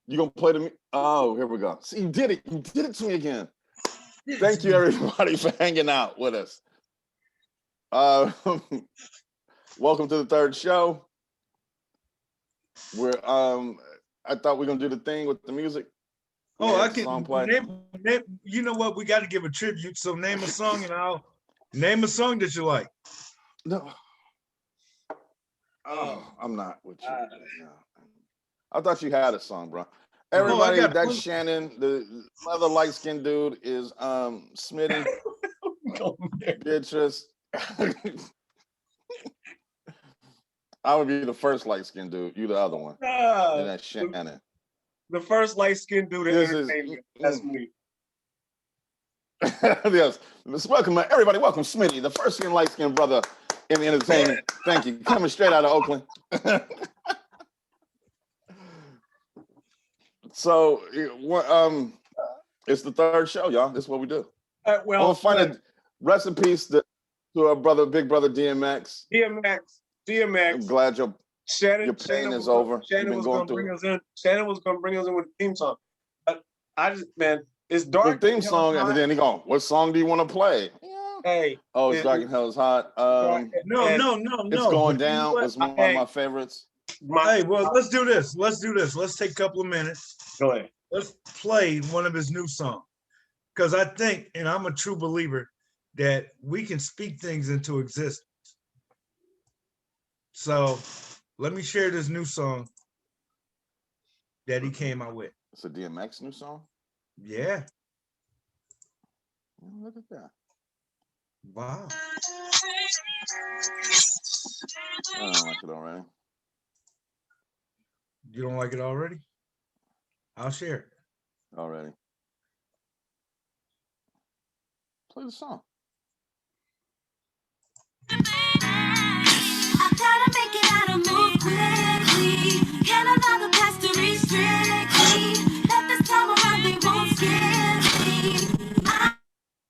You gonna play the? Oh, here we go. See, you did it. You did it to me again. Thank you, everybody, for hanging out with us. Welcome to the third show. We're I thought we were gonna do the thing with the music. Oh, I can name. You know what? We got to give a tribute. So name a song, and I'll name a song that you like. No. Oh, I'm not with you. No. I thought you had a song, bro. Everybody, that's Shannon. The other light-skinned dude is Smitty. Beatrice. I would be the first light-skinned dude. You the other one. And that's Shannon. The first light-skinned dude in entertainment. That's me. Yes. Welcome, everybody. Welcome, Smitty, the first light-skinned brother in the entertainment. Thank you. Coming straight out of Oakland. So, it's the third show, y'all. This is what we do. Well, I'll find a rest in peace to our brother, big brother DMX. DMX. I'm glad your pain Shannon is over. Shannon was going to bring us in. Shannon was going to bring us in with the theme song. But I just, man, it's dark. The theme song, and then he go, "What song do you want to play?" Hey. Oh, it's Dark and Hell is Hot. No. It's Going Down. It's one of my favorites. Hey, well, let's do this. Let's take a couple of minutes. Go ahead. Let's play one of his new songs. Because I think, and I'm a true believer, that we can speak things into existence. So let me share this new song that he came out with. It's a DMX new song? Yeah. Look at that. Wow. I don't like it already. You don't like it already? I'll share it. Already. Play the song. I gotta make it out and move quickly. Can't allow the past to restrict me. Let this time around, they won't scare me. I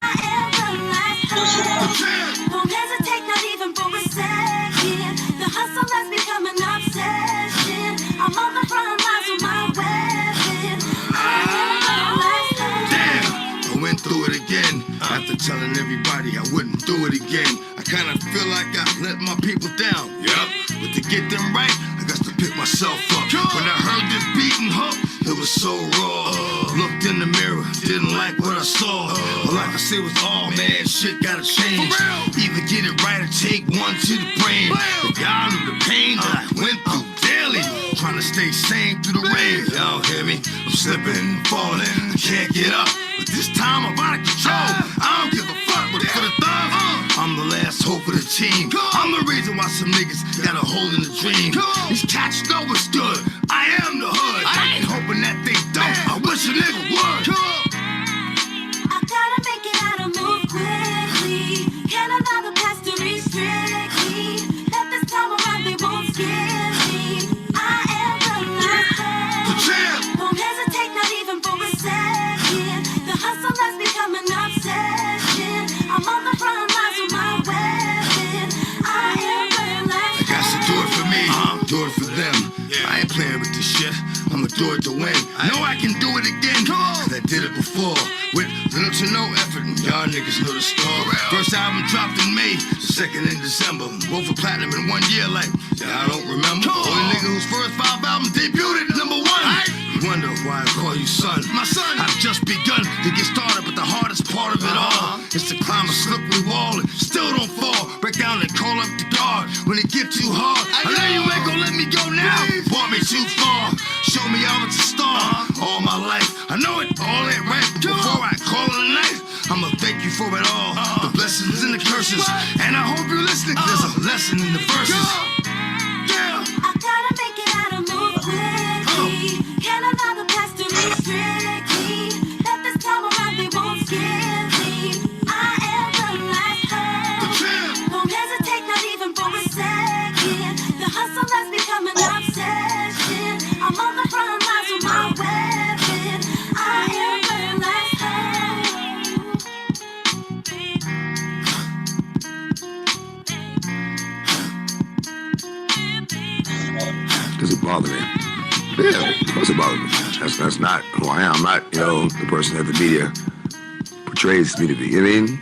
am the last hope. Won't hesitate, not even for a second. The hustle has become an obsession. I'm on the front lines with my weapon. I am the last hope. Damn, I went through it again. After telling everybody I wouldn't do it again. I kinda feel like I let my people down. Yep. But to get them right, I got to pick myself up. When I heard this beating hook, it was so raw. Looked in the mirror, didn't like what I saw. All I could say was, oh man, shit gotta change. Either get it right or take one to the brain. If y'all knew the pain that I went through daily, trying to stay sane through the rain. Y'all hear me? I'm slipping and falling, I can't get up. But this time I'm out of control. I don't give a fuck, but for the thugs, I'm the last hope of the team. I'm the reason why some niggas got a hold in the dream. These cats know what's good. I am the hood. I ain't hoping that they don't. I wish a nigga would. I gotta make it out and move quickly. Can't allow the past to restrict me. Let this time around, they won't scare me. I am the last hope. Won't hesitate, not even for a second. The hustle has become an obsession. I'm on the front lines with my weapon. I am the last hope. I got to do it for me. Do it for them. I ain't playing with this shit. I'ma do it to win. I know I can do it again. Cause I did it before. With little to no effort. Y'all niggas know the story. First album dropped in May, second in December. Both for platinum in 1 year, like, y'all don't remember. Only nigga whose first 5 albums debuted at #1. You wonder why I call you son. My son, I've just begun to get started, but the hardest part of it all is to climb a slippery wall and still don't fall. Break down and call up the guard when it get too hard. I know you ain't gon' let me go now. Brought me too far. Show me I was a star all my life. I know it all ain't right, but before I call it a night, I'ma thank you for it all. The blessings and the curses. And I hope you're listening. There's a lesson in the verses. I gotta make it out and move quickly. Can't allow the past to restrict me. Let this time around, they won't scare me. I am the last hope. Won't hesitate, not even for a second. The hustle has become an obsession. I'm on the front lines with my weapon. I am the last hope. That's not who I am. I'm not, the person that the media portrays me to be. You know what I mean?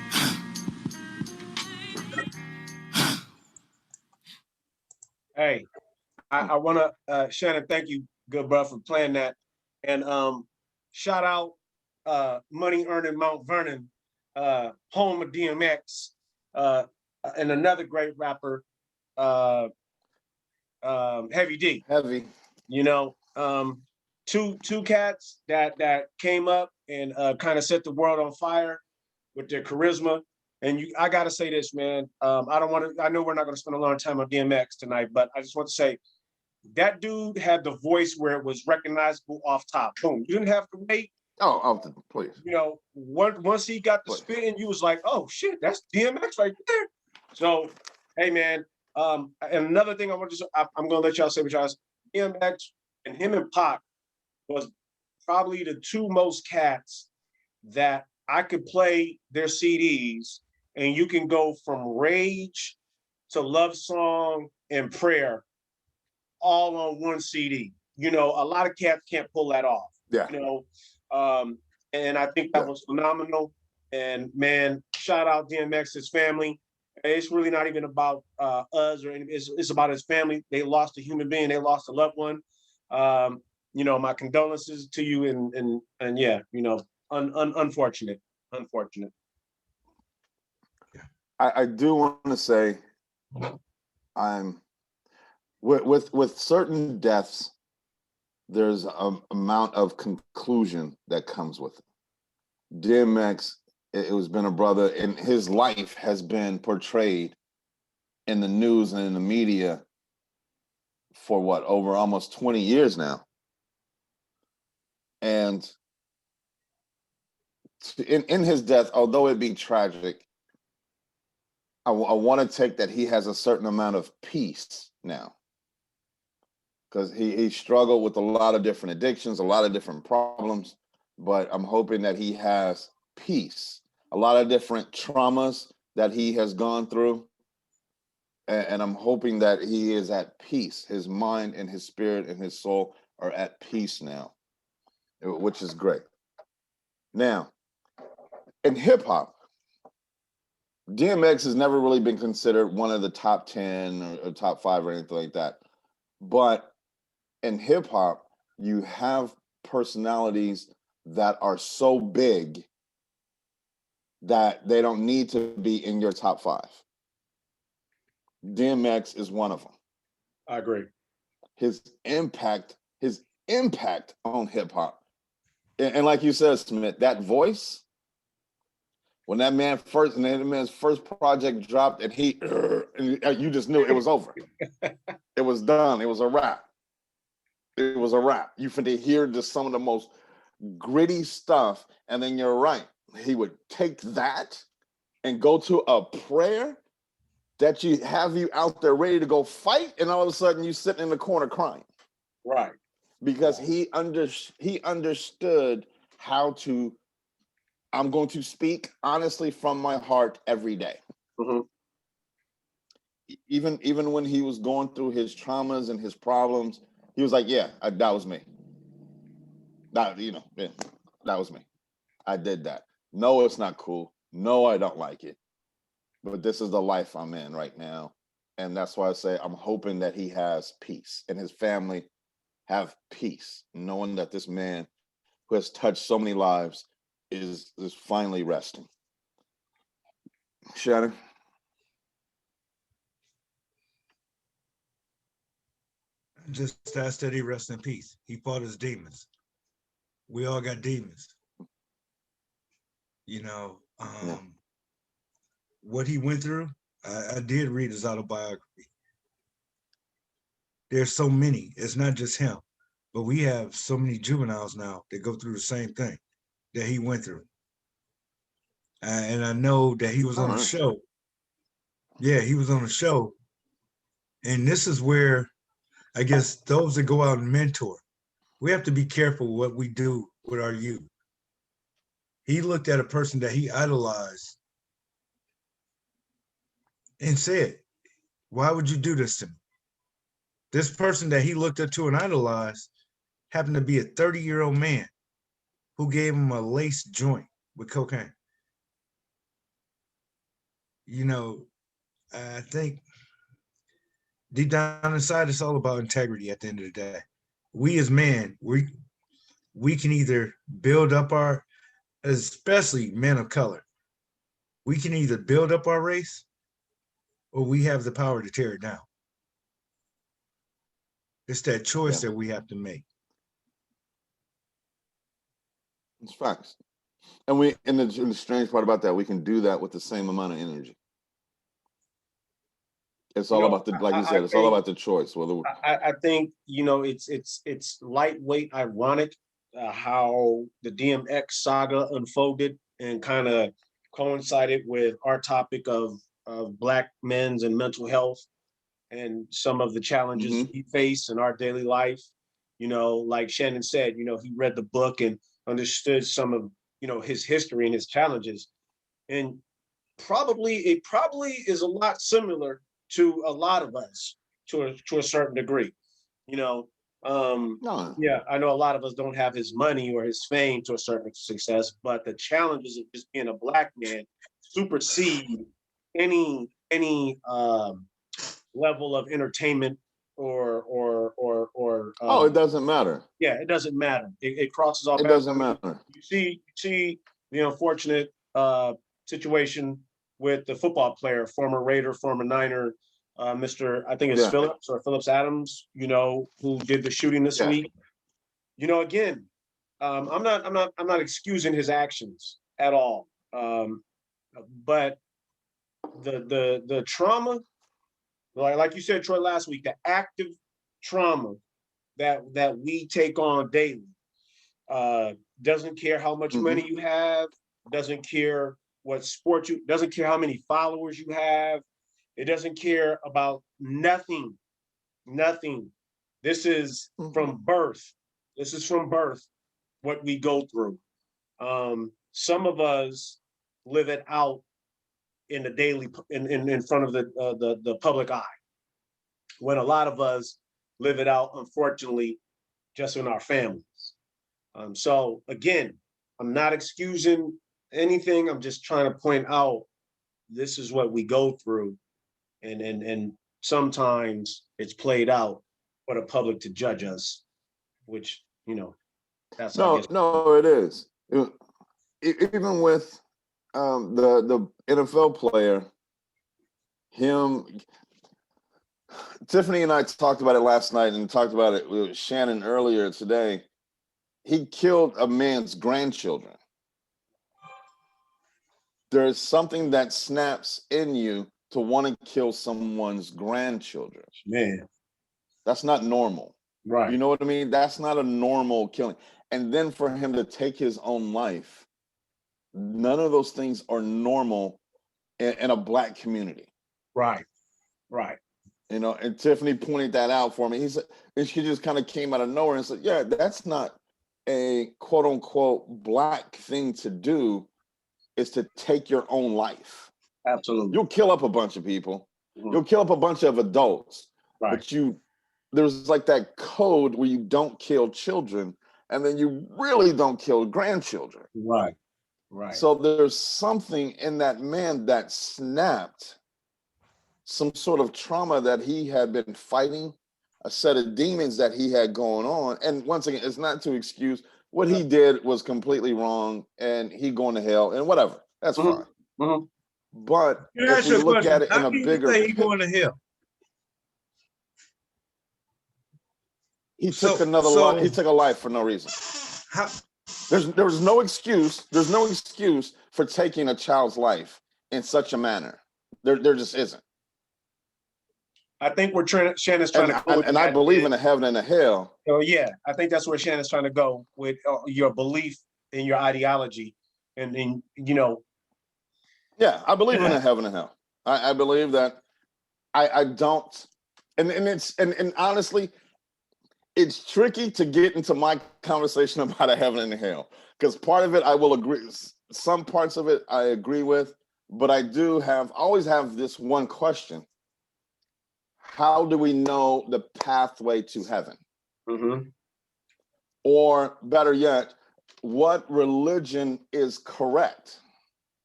Hey, I want to, Shannon, thank you, good bro, for playing that. And shout out Money Earning Mount Vernon, home of DMX, and another great rapper, Heavy D. Heavy. Two cats that came up and kind of set the world on fire with their charisma. And I gotta say this, man. I know we're not gonna spend a lot of time on DMX tonight, but I just want to say that dude had the voice where it was recognizable off top. Boom. You didn't have to wait. Oh, please. Once he got the spitting, you was like, oh shit, that's DMX right there. So, hey man. And another thing I'm gonna let y'all say what y'all. DMX and him and Pac was probably the two most cats that I could play their CDs and you can go from Rage to Love Song and Prayer all on one CD. A lot of cats can't pull that off. Yeah. And I think that was phenomenal. And man, shout out DMX, his family. It's really not even about us or anything. It's about his family. They lost a human being. They lost a loved one. My condolences to you and yeah, unfortunate. I do want to say, I'm with certain deaths, there's an amount of conclusion that comes with it. DMX, it was been a brother, and his life has been portrayed in the news and in the media for over almost 20 years now. And in his death, although it be tragic, I want to take that he has a certain amount of peace now, because he struggled with a lot of different addictions, a lot of different problems, but I'm hoping that he has peace, a lot of different traumas that he has gone through, and I'm hoping that he is at peace. His mind and his spirit and his soul are at peace now, which is great. Now, in hip hop, DMX has never really been considered one of the top 10 or top 5 or anything like that. But in hip hop, you have personalities that are so big that they don't need to be in your top 5. DMX is one of them. I agree. His impact on hip hop. And like you said, Smith, that voice, when that man's first project dropped and you just knew it was over. It was done. It was a wrap. It was a wrap. You finna hear just some of the most gritty stuff. And then you're right. He would take that and go to a prayer that have you out there ready to go fight. And all of a sudden you sitting in the corner crying. Right. Because he understood how to, I'm going to speak honestly from my heart every day. Mm-hmm. Even when he was going through his traumas and his problems, he was like, yeah, that was me. That was me. I did that. No, it's not cool. No, I don't like it. But this is the life I'm in right now. And that's why I say I'm hoping that he has peace and his family have peace, knowing that this man who has touched so many lives is finally resting. Shannon? Just ask that he rest in peace. He fought his demons. We all got demons. What he went through, I did read his autobiography. There's so many. It's not just him, but we have so many juveniles now that go through the same thing that he went through. And I know that he was on a show. Yeah, he was on a show. And this is where I guess those that go out and mentor, we have to be careful what we do with our youth. He looked at a person that he idolized and said, why would you do this to me? This person that he looked up to and idolized happened to be a 30-year-old man who gave him a lace joint with cocaine. You know, I think deep down inside, it's all about integrity at the end of the day. We as men, we can either build up our, especially men of color, we can either build up our race or we have the power to tear it down. It's that choice that we have to make. It's facts. And the strange part about that, we can do that with the same amount of energy. It's all about the, like you said, it's all about the choice. Whether I think, you know, it's lightweight, ironic how the DMX saga unfolded and kind of coincided with our topic of Black men's and mental health and some of the challenges we face in our daily life. You know, like Shannon said, you know, he read the book and understood some of, you know, his history and his challenges. And it probably is a lot similar to a lot of us to a certain degree, you know. Yeah, I know a lot of us don't have his money or his fame to a certain success, but the challenges of just being a Black man supersede any level of entertainment or it doesn't matter. Yeah, it doesn't matter. It crosses all. It doesn't matter. You see the unfortunate situation with the football player, former Raider, former Niner, Mr. I think it's Phillips or Phillips Adams, you know, who did the shooting this week. You know, again, I'm not excusing his actions at all. But the trauma, like you said, Troy, last week, the active trauma that we take on daily, doesn't care how much money you have, doesn't care what sport doesn't care how many followers you have. It doesn't care about nothing. This is from birth. This is from birth, what we go through. Some of us live it out in the daily, in front of the public eye, when a lot of us live it out, unfortunately, just in our families. So again, I'm not excusing anything. I'm just trying to point out this is what we go through, and sometimes it's played out for the public to judge us, which, you know, that's no, it is. Even with the NFL player, Tiffany and I talked about it last night and talked about it with Shannon earlier today. He killed a man's grandchildren. There's something that snaps in you to want to kill someone's grandchildren. Man, that's not normal. Right. You know what I mean? That's not a normal killing. And then for him to take his own life, none of those things are normal in a Black community. Right. You know, and Tiffany pointed that out for me. She just kind of came out of nowhere and said, yeah, that's not a quote unquote Black thing to do, is to take your own life. Absolutely. You'll kill up a bunch of people. You'll kill up a bunch of adults. Right. But there's like that code where you don't kill children, and then you really don't kill grandchildren. Right. So there's something in that man that snapped, some sort of trauma that he had been fighting, a set of demons that he had going on. And once again, it's not to excuse what he did was completely wrong, and he going to hell and whatever. That's fine. But if we look at it in a bigger picture, he going to hell. He took another life. He took a life for no reason. There was no excuse. There's no excuse for taking a child's life in such a manner. There just isn't. I think Shannon's trying to go. And I believe in a heaven and a hell. So yeah, I think that's where Shannon's trying to go with your belief and your ideology, and you know. Yeah, I believe in a heaven and hell. I believe that. I don't, and honestly, it's tricky to get into my conversation about a heaven and a hell, because part of it I will agree. Some parts of it I agree with, but I always have this one question. How do we know the pathway to heaven? Or better yet, what religion is correct?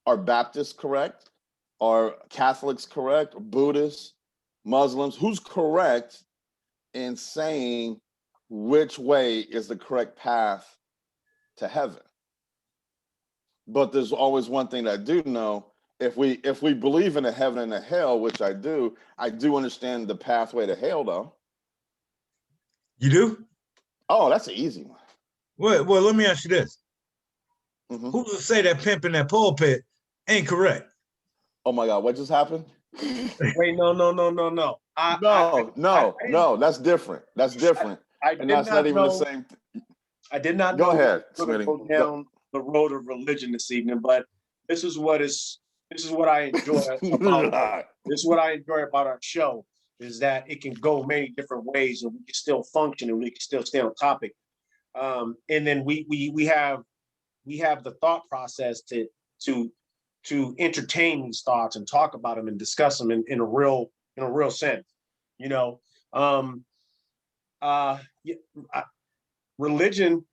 Are Baptists correct? Are Catholics correct? Buddhists, Muslims? Who's correct in saying which way is the correct path to heaven? But there's always one thing that I do know. If we believe in a heaven and a hell, which I do understand the pathway to hell, though. You do? Oh, that's an easy one. Well, let me ask you this. Mhm. Who's to say that pimping that pulpit ain't correct? Oh my God, what just happened? Wait, no. No, that's different. That's different. I And did that's not not even the know. same. I did not Go know we ahead, were gonna Smitty. go down the road of religion this evening, but this is what I enjoy about this is what I enjoy about our show, is that it can go many different ways and we can still function and we can still stay on topic. And then we have the thought process to entertain these thoughts and talk about them and discuss them in a real sense, you know. Yeah, religion.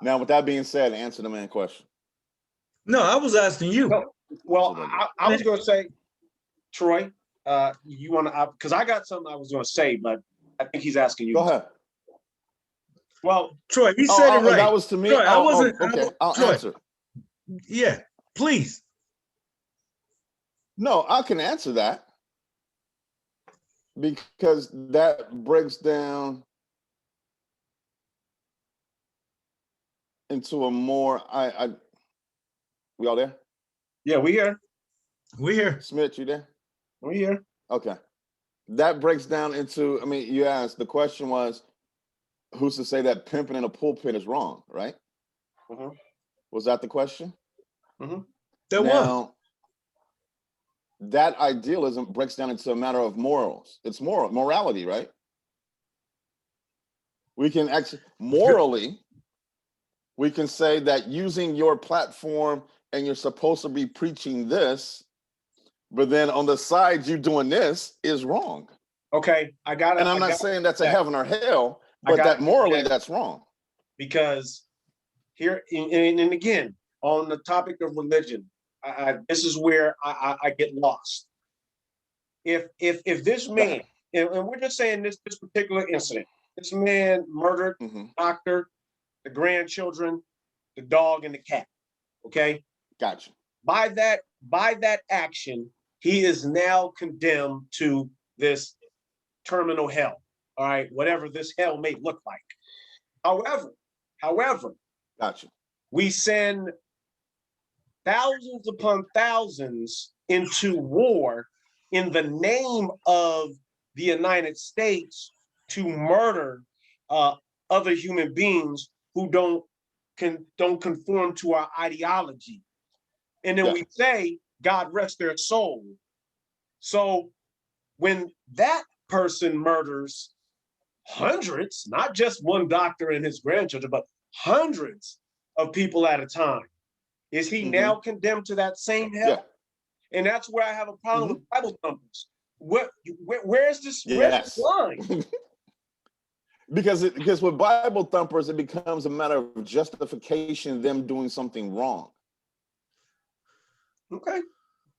Now, with that being said, answer the man question. No, I was asking you. No, well, I was going to say, Troy, you want to, because I got something I was going to say, but I think he's asking you. Go ahead. Well, Troy, he said it right. That was to me. Troy, I wasn't. Okay, I'll Troy, answer. Yeah, please. No, I can answer that because that breaks down into a more. We all there? Yeah, we here. We here. Smith, you there? We here. Okay. That breaks down into. I mean, you asked. The question was, who's to say that pimping in a pulpit is wrong? Right? Mhm. Was that the question? Mhm. That was. Now, that idealism breaks down into a matter of morals. It's morality, right? We can actually morally, we can say that using your platform and you're supposed to be preaching this, but then on the side you doing this is wrong. Okay, I got it. And I'm not saying that's a heaven or hell, but that morally that's wrong. Because here, and again, on the topic of religion, this is where I get lost. If this man, and we're just saying this particular incident, this man murdered the doctor, the grandchildren, the dog, and the cat. Okay, gotcha. By that action, he is now condemned to this terminal hell. All right, whatever this hell may look like. However, gotcha. We send thousands upon thousands into war in the name of the United States to murder other human beings who don't conform to our ideology. And then we say, God rest their soul. So when that person murders hundreds, not just one doctor and his grandchildren, but hundreds of people at a time, is he now condemned to that same hell? Yeah. And that's where I have a problem with Bible thumpers. Where's this line? Because with Bible thumpers, it becomes a matter of justification, them doing something wrong. Okay.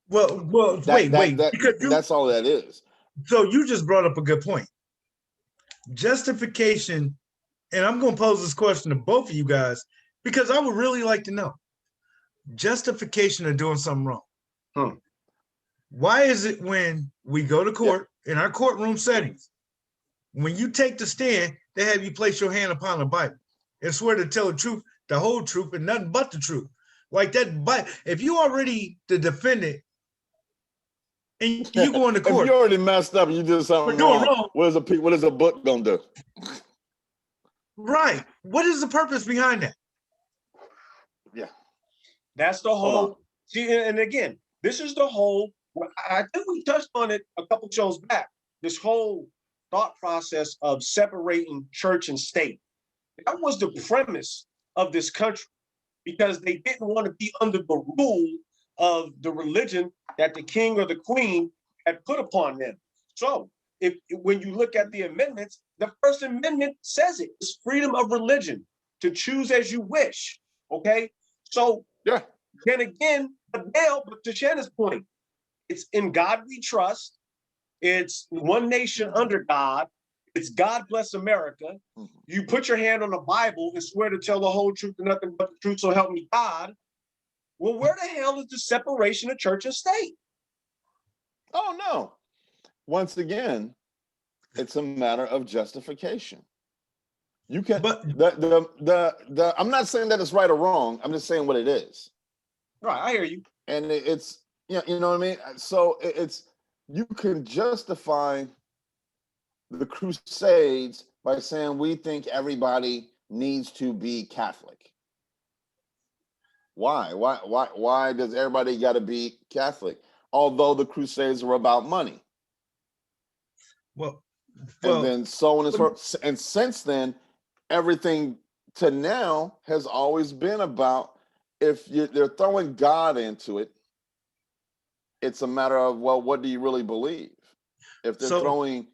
Well, wait. That's all that is. So you just brought up a good point. Justification, and I'm going to pose this question to both of you guys because I would really like to know. Justification of doing something wrong. Why is it when we go to court in our courtroom settings, when you take the stand, they have you place your hand upon the Bible and swear to tell the truth, the whole truth, and nothing but the truth? Like that, but if you already the defendant and you go into court, if you already messed up and you did something wrong, what is a book gonna do? Right. What is the purpose behind that? Yeah. That's the whole. See, and again, this is the whole. I think we touched on it a couple shows back. This whole thought process of separating church and state. That was the premise of this country, because they didn't want to be under the rule of the religion that the king or the queen had put upon them. So when you look at the amendments, the First Amendment says it's freedom of religion. to choose as you wish. Okay, so Yeah. then again, but to Shannon's point, it's in God we trust. It's one nation under God. It's God bless America. You put your hand on the Bible and swear to tell the whole truth and nothing but the truth, so help me God. Well, where the hell is the separation of church and state? Oh no. Once again, it's a matter of justification. You can But the I'm not saying that it's right or wrong. I'm just saying what it is. Right, I hear you. And it's you know what I mean? So it's you can justify the Crusades by saying we think everybody needs to be Catholic. Why? Why does everybody got to be Catholic? Although the Crusades were about money. well, And then so on and so forth. And since then, everything to now has always been about if they're throwing God into it, it's a matter of, well, what do you really believe? If they're throwing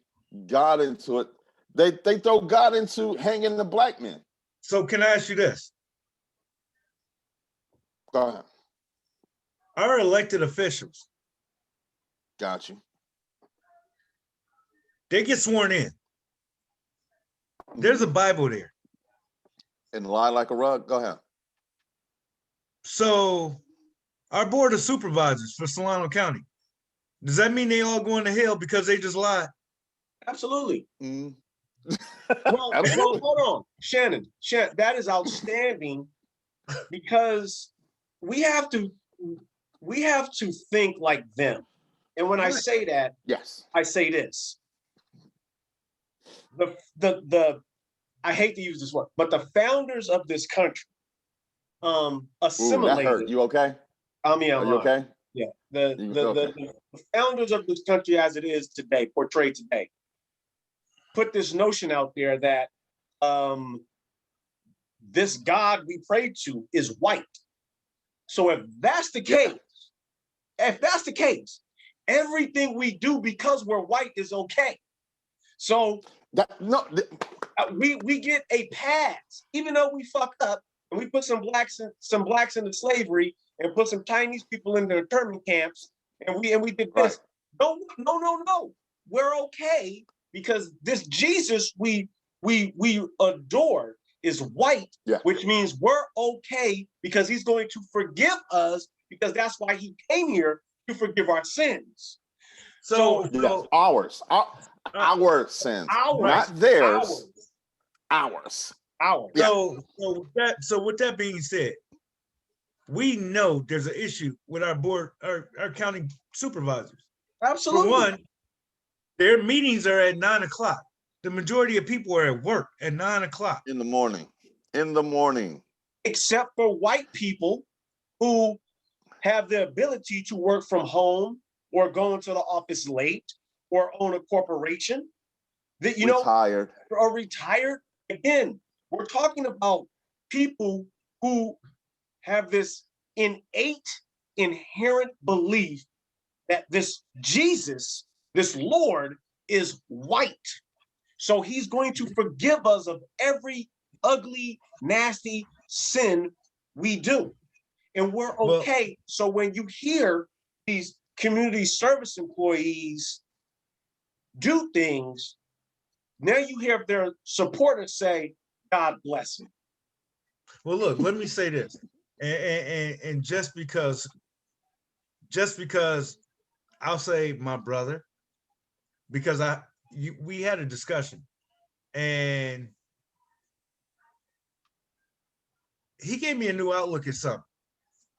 God into it, they throw God into hanging the black men. So can I ask you this? Go ahead. Our elected officials, Got you. they get sworn in. There's a Bible there. And lie like a rug. Go ahead. So our board of supervisors for Solano County, does that mean they all going to hell because they just lied? Absolutely. Mm. Well, Absolutely. hold on, Shannon, that is outstanding because we have to think like them. And when I say that, Yes. I say this. The I hate to use this word, but the founders of this country Ooh, assimilated. that hurt. You okay? I mean, Are you okay? Yeah. Okay. The founders of this country as it is today, portrayed today, put this notion out there that this God we pray to is white. So if that's the case, everything we do because we're white is okay. So we get a pass, even though we fucked up and we put some blacks into slavery and put some Chinese people in the internment camps, and we did this. Right. No. We're okay because this Jesus we adore is white, which means we're okay because he's going to forgive us because that's why he came here to forgive our sins. So ours sins, not theirs. Ours. Yeah. So with that being said, we know there's an issue with our board, our county supervisors. Absolutely. For one, their meetings are at 9 o'clock. The majority of people are at work at 9 o'clock. In the morning. Except for white people who have the ability to work from home or go into the office late or own a corporation. That retired. Or retired. Again, we're talking about people who have this innate, inherent belief that this Jesus, this Lord, is white. So he's going to forgive us of every ugly, nasty sin we do. And we're okay. So when you hear these community service employees do things, now you hear their supporters say, God bless him. Well, look, let me say this. And just because I'll say my brother, because we had a discussion and he gave me a new outlook at something.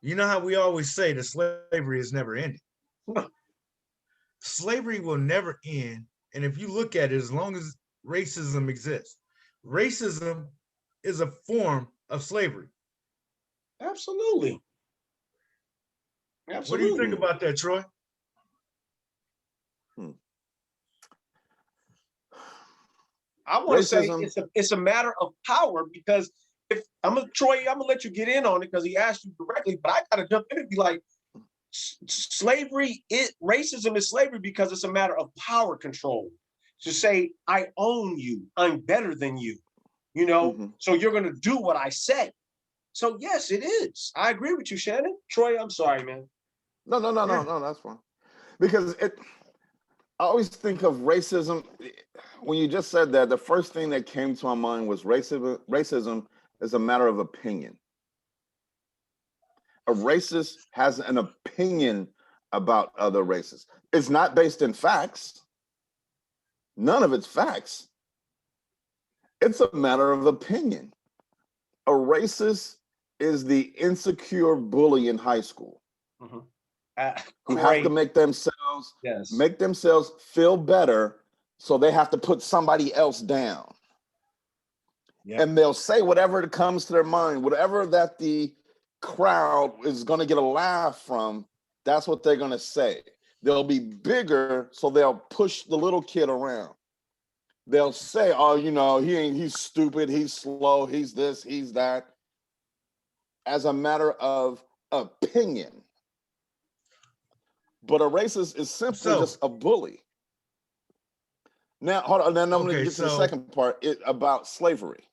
You know how we always say that slavery is never ending. Slavery will never end. And if you look at it, as long as racism exists, racism is a form of slavery. Absolutely. What do you think about that, Troy? I want to say it's a matter of power because if Troy, I'm gonna let you get in on it because he asked you directly, but I gotta jump in and be like, racism is slavery because it's a matter of power control. To say, I own you, I'm better than you. you know, Mhm. so you're going to do what I say. So yes, it is. I agree with you, Shannon. Troy, I'm sorry, man. No, that's fine. Because I always think of racism. When you just said that, the first thing that came to my mind was racism. Racism is a matter of opinion. A racist has an opinion about other races. It's not based in facts. None of it's facts. It's a matter of opinion. A racist is the insecure bully in high school who have to Great. make Yes. themselves feel better, so they have to put somebody else down. Yep. And they'll say whatever comes to their mind, whatever that the crowd is going to get a laugh from, that's what they're going to say. They'll be bigger, so they'll push the little kid around. They'll say, oh, you know, he's stupid, he's slow, he's this, he's that, as a matter of opinion. But a racist is simply just a bully. Now, hold on, then I'm going to get to the second part about slavery.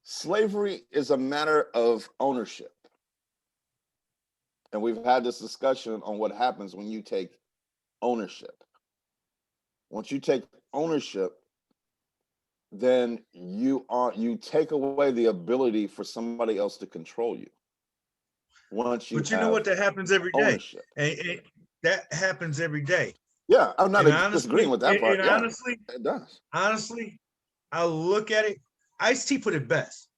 Slavery is a matter of ownership. And we've had this discussion on what happens when you take ownership. Once you take ownership, then you take away the ability for somebody else to control you. Once you But you know what, that happens every day. ownership. And that happens every day. Yeah, I'm not And disagreeing with that part. And Yeah, honestly, it does. Honestly, I look at it. Ice-T put it best.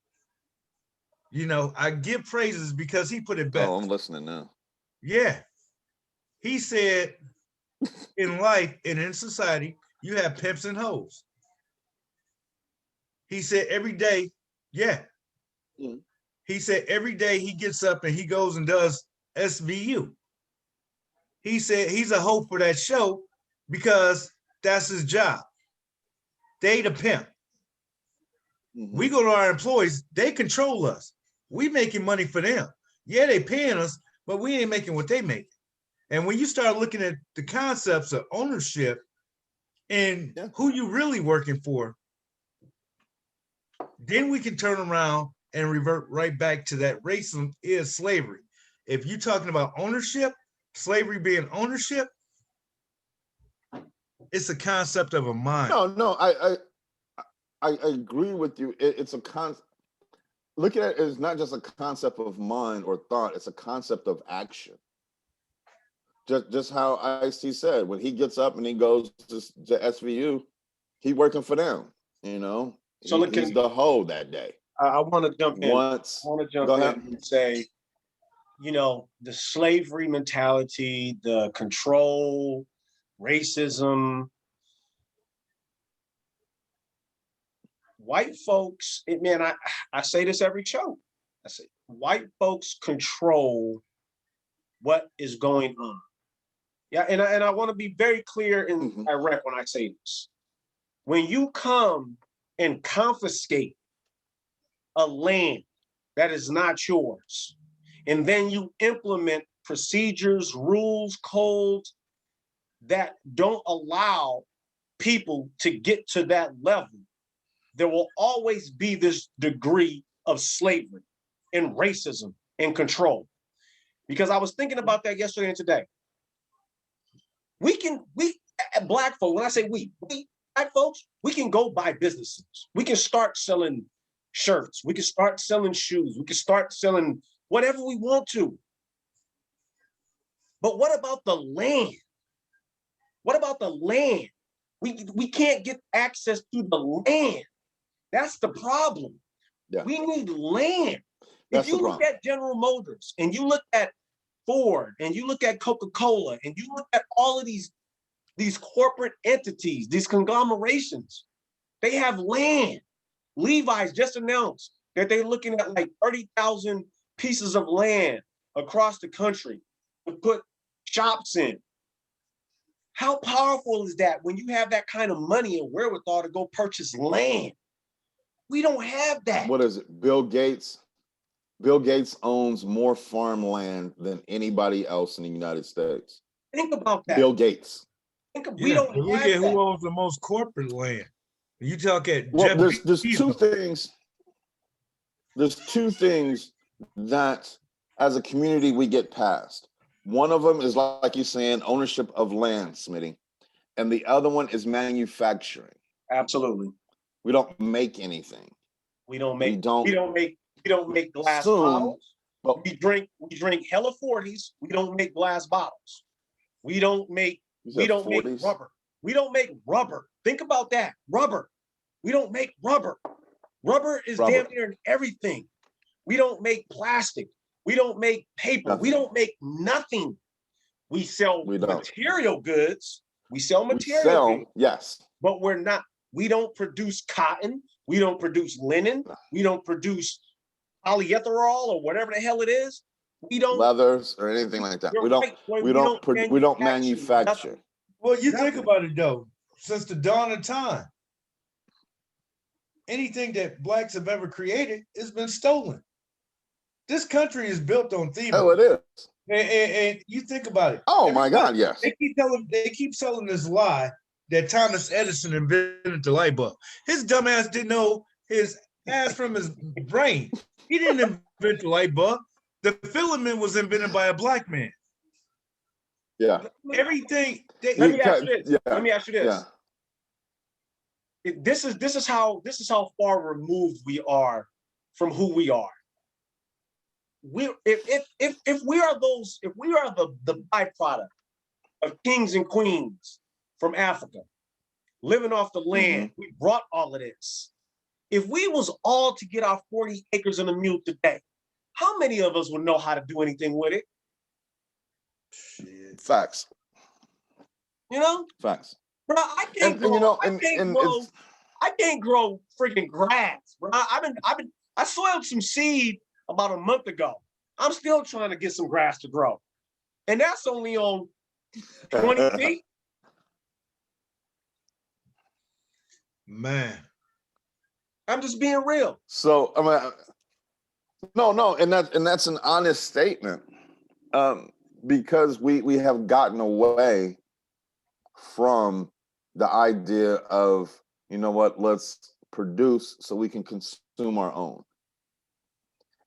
You know, I give praises because he put it best. Oh, I'm listening now. Yeah. He said, in life and in society, you have pimps and hoes. He said every day, yeah. Mm. He said every day he gets up and he goes and does SVU. He said he's a hoe for that show because that's his job. They the pimp. Mhm. We go to our employees, they control us. We making money for them. Yeah, they paying us, but we ain't making what they make. And when you start looking at the concepts of ownership and who you really working for, then we can turn around and revert right back to that racism is slavery. If you're talking about ownership, slavery being ownership, it's a concept of a mind. No, I agree with you. It's a concept. Look at it as not just a concept of mind or thought, it's a concept of action. Just how Ice-T said, when he gets up and he goes to SVU, he working for them, you know. So He's the hoe that day. I want to jump in. Once, I want to jump go in ahead. and say, you know, the slavery mentality, the control, racism. White folks, I say this every show. I say white folks control what is going on. Yeah, and I want to be very clear and direct when I say this. When you come and confiscate a land that is not yours, and then you implement procedures, rules, codes that don't allow people to get to that level, there will always be this degree of slavery and racism and control. Because I was thinking about that yesterday and today. We Black folks, when I say we Black folks, we can go buy businesses. We can start selling shirts. We can start selling shoes. We can start selling whatever we want to. But what about the land? What about the land? We can't get access to the land. That's the problem. Yeah. We need land. That's if you the look problem. at General Motors and you look at Ford and you look at Coca-Cola and you look at all of these corporate entities, these conglomerations, they have land. Levi's just announced that they're looking at like 30,000 pieces of land across the country to put shops in. How powerful is that when you have that kind of money and wherewithal to go purchase land? We don't have that. What is it? Bill Gates? Bill Gates owns more farmland than anybody else in the United States. Think about that. Bill Gates. We don't Look have at that. who owns the most corporate land. You talk at Well, Jeff there's two Bezos. things. There's two things that, as a community, we get past. One of them is like you're saying, ownership of land, Smitty, and the other one is manufacturing. Absolutely. We don't make anything. We don't We make don't. we don't make glass Soon, bottles. but We drink hella 40s. We don't make glass bottles. We don't make you we said don't make 40s? rubber. We don't make rubber. Think about that. Rubber. We don't make rubber. Rubber is Rubber. damn near in everything. We don't make plastic. We don't make paper. We Nothing. don't make nothing. We sell We don't. material goods. We sell We material sell, goods, yes. but we don't produce cotton. We don't produce linen. We don't produce polyetherol or whatever the hell it is. We don't. Leathers or anything like that. You're We don't. right, boy, We don't manufacture. nothing. Well, you think about it though, since the dawn of time, anything that blacks have ever created has been stolen. This country is built on thievery. Oh, it is. And you think about it. Oh my God, yes. They keep selling this lie that Thomas Edison invented the light bulb. His dumbass didn't know his ass from his brain. He didn't invent the light bulb. The filament was invented by a black man. Yeah. Everything. Let me ask you this. Yeah. Let me ask you this. Yeah. This is how far removed we are from who we are. If we are the byproduct of kings and queens from Africa, living off the land, we brought all of this. If we was all to get our 40 acres and a mule today, how many of us would know how to do anything with it? Shit. Facts. You know, Facts. bro, I can't And grow. you know, I can't grow freaking grass, bro. I soiled some seed about a month ago. I'm still trying to get some grass to grow. And that's only on 20 feet. Man. I'm just being real. So I mean, no, and that's an honest statement. Because we have gotten away from the idea of, you know what, let's produce so we can consume our own.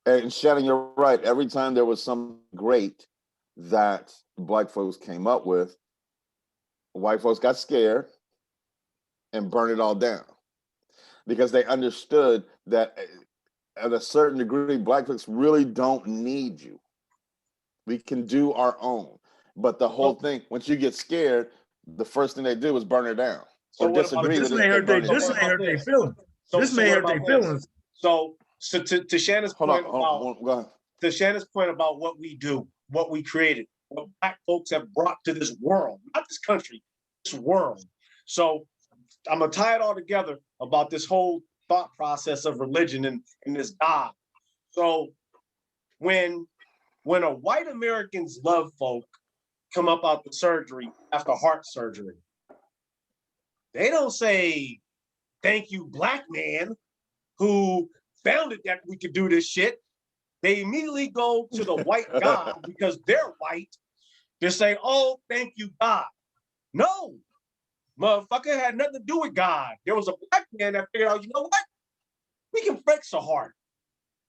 And Shannon, you're right. Every time there was something great that black folks came up with, white folks got scared and burned it all down because they understood that at a certain degree, black folks really don't need you. We can do our own. But the whole thing, once you get scared, the first thing they do is burn it down. So Or disagree with this it. may hurt burn it this down. may hurt their feelings. This may what hurt their about this? feelings. So to Shannon's Hold point on, about go ahead. to Shannon's point about what we do, what we created, what black folks have brought to this world, not this country, this world. So I'm gonna tie it all together about this whole thought process of religion and this God. So when a white American's love folk come up out the surgery after heart surgery, they don't say, thank you, black man, who founded that we could do this shit. They immediately go to the white God because they're white. They say, oh, thank you, God. No, motherfucker had nothing to do with God. There was a black man that figured out, you know what? We can fix a heart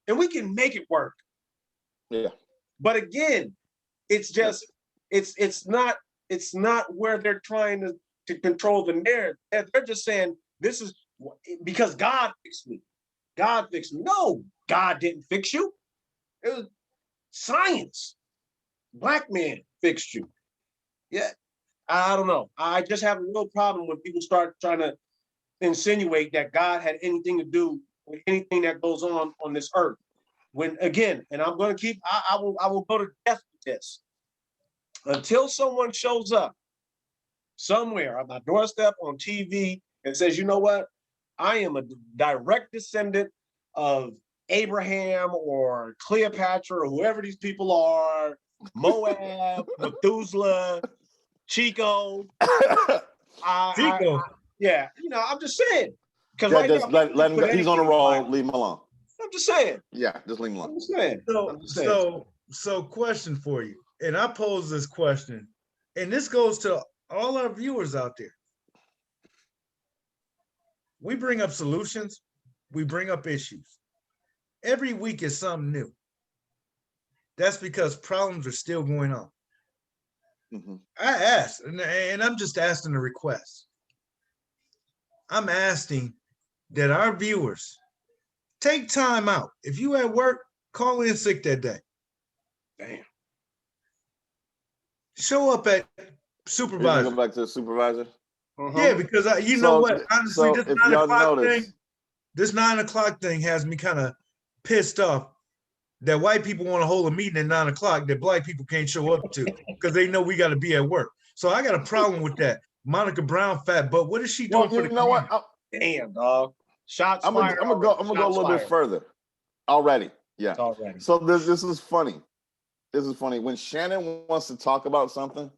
and we can make it work. Yeah. But again, it's just, it's not where they're trying to control the narrative. They're just saying, this is because God fixed me. God fixed me. No, God didn't fix you. It was science. Black man fixed you. Yeah. I don't know. I just have a real problem when people start trying to insinuate that God had anything to do with anything that goes on this earth. When again, and I'm going to keep, I will go to death with this. Until someone shows up somewhere on my doorstep on TV and says, you know what? I am a direct descendant of Abraham or Cleopatra or whoever these people are, Moab, Methuselah, Chico. Chico. Yeah, you know, I'm just saying. Because Yeah, right just now, let him go. He's on a roll. Leave him alone. I'm just saying. Yeah, just leave him I'm alone. just saying. I'm just saying. So question for you, and I pose this question, and this goes to all our viewers out there. we bring up solutions, we bring up issues. Every week is something new. That's because problems are still going on. Mhm. I asked, and I'm just asking a request. I'm asking that our viewers take time out. If you at work, call in sick that day. Damn. Show up at You're gonna supervisor. go back to the supervisor. Yeah, because you know what? Honestly, so this if 9 y'all o'clock notice, thing, this 9 o'clock thing has me kind of pissed off that white people want to hold a meeting at 9 o'clock that black people can't show up to because they know we got to be at work. So I got a problem with that. Monica Brown fat, but what is she doing for you the know community? what? Damn, dog. Shots I'm fired. gonna go a little bit further. Already, yeah. Already. So this is funny. This is funny. When Shannon wants to talk about something,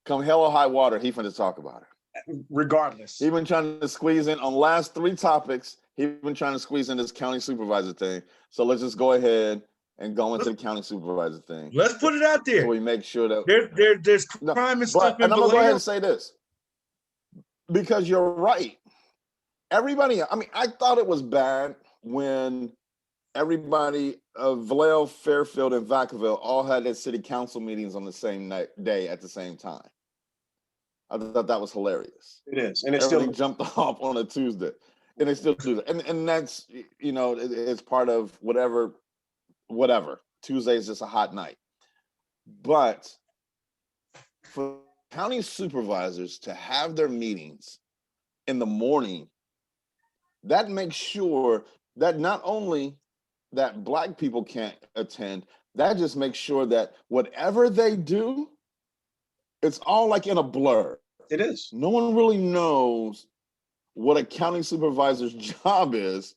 come hell or high water, he finna talk about it. Regardless. He been trying to squeeze in on last 3 topics. He been trying to squeeze in this county supervisor thing. So let's just go ahead and go into the county supervisor thing. Let's put it out there. So we make sure that There's crime and stuff in and I'm gonna go ahead Vallejo. and say this because you're right. Everybody, I mean, I thought it was bad when everybody of Vallejo, Fairfield, and Vacaville all had their city council meetings on the same day at the same time. I thought that was hilarious. It is, and it's Everything still jumped off on a Tuesday, and they still do that. And that's, you know, it's part of whatever. Tuesday is just a hot night, but for county supervisors to have their meetings in the morning, that makes sure that not only that black people can't attend, that just makes sure that whatever they do, it's all like in a blur. it is. No one really knows what a county supervisor's job is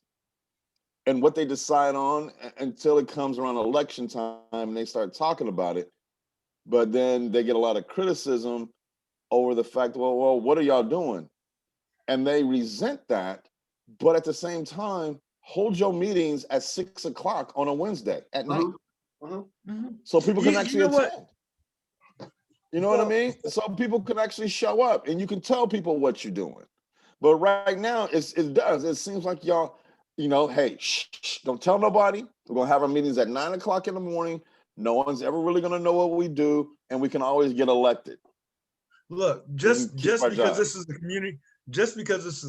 and what they decide on until it comes around election time and they start talking about it. But then they get a lot of criticism over the fact, well, what are y'all doing? And they resent that, but at the same time, hold your meetings at 6 o'clock on a Wednesday at night. So people can actually attend. You know what I mean? So people can actually show up and you can tell people what you're doing. But right now, it does. It seems like y'all, you know, hey, shh, don't tell nobody. We're going to have our meetings at 9 o'clock in the morning. No one's ever really going to know what we do. And we can always get elected. Look, just because this is a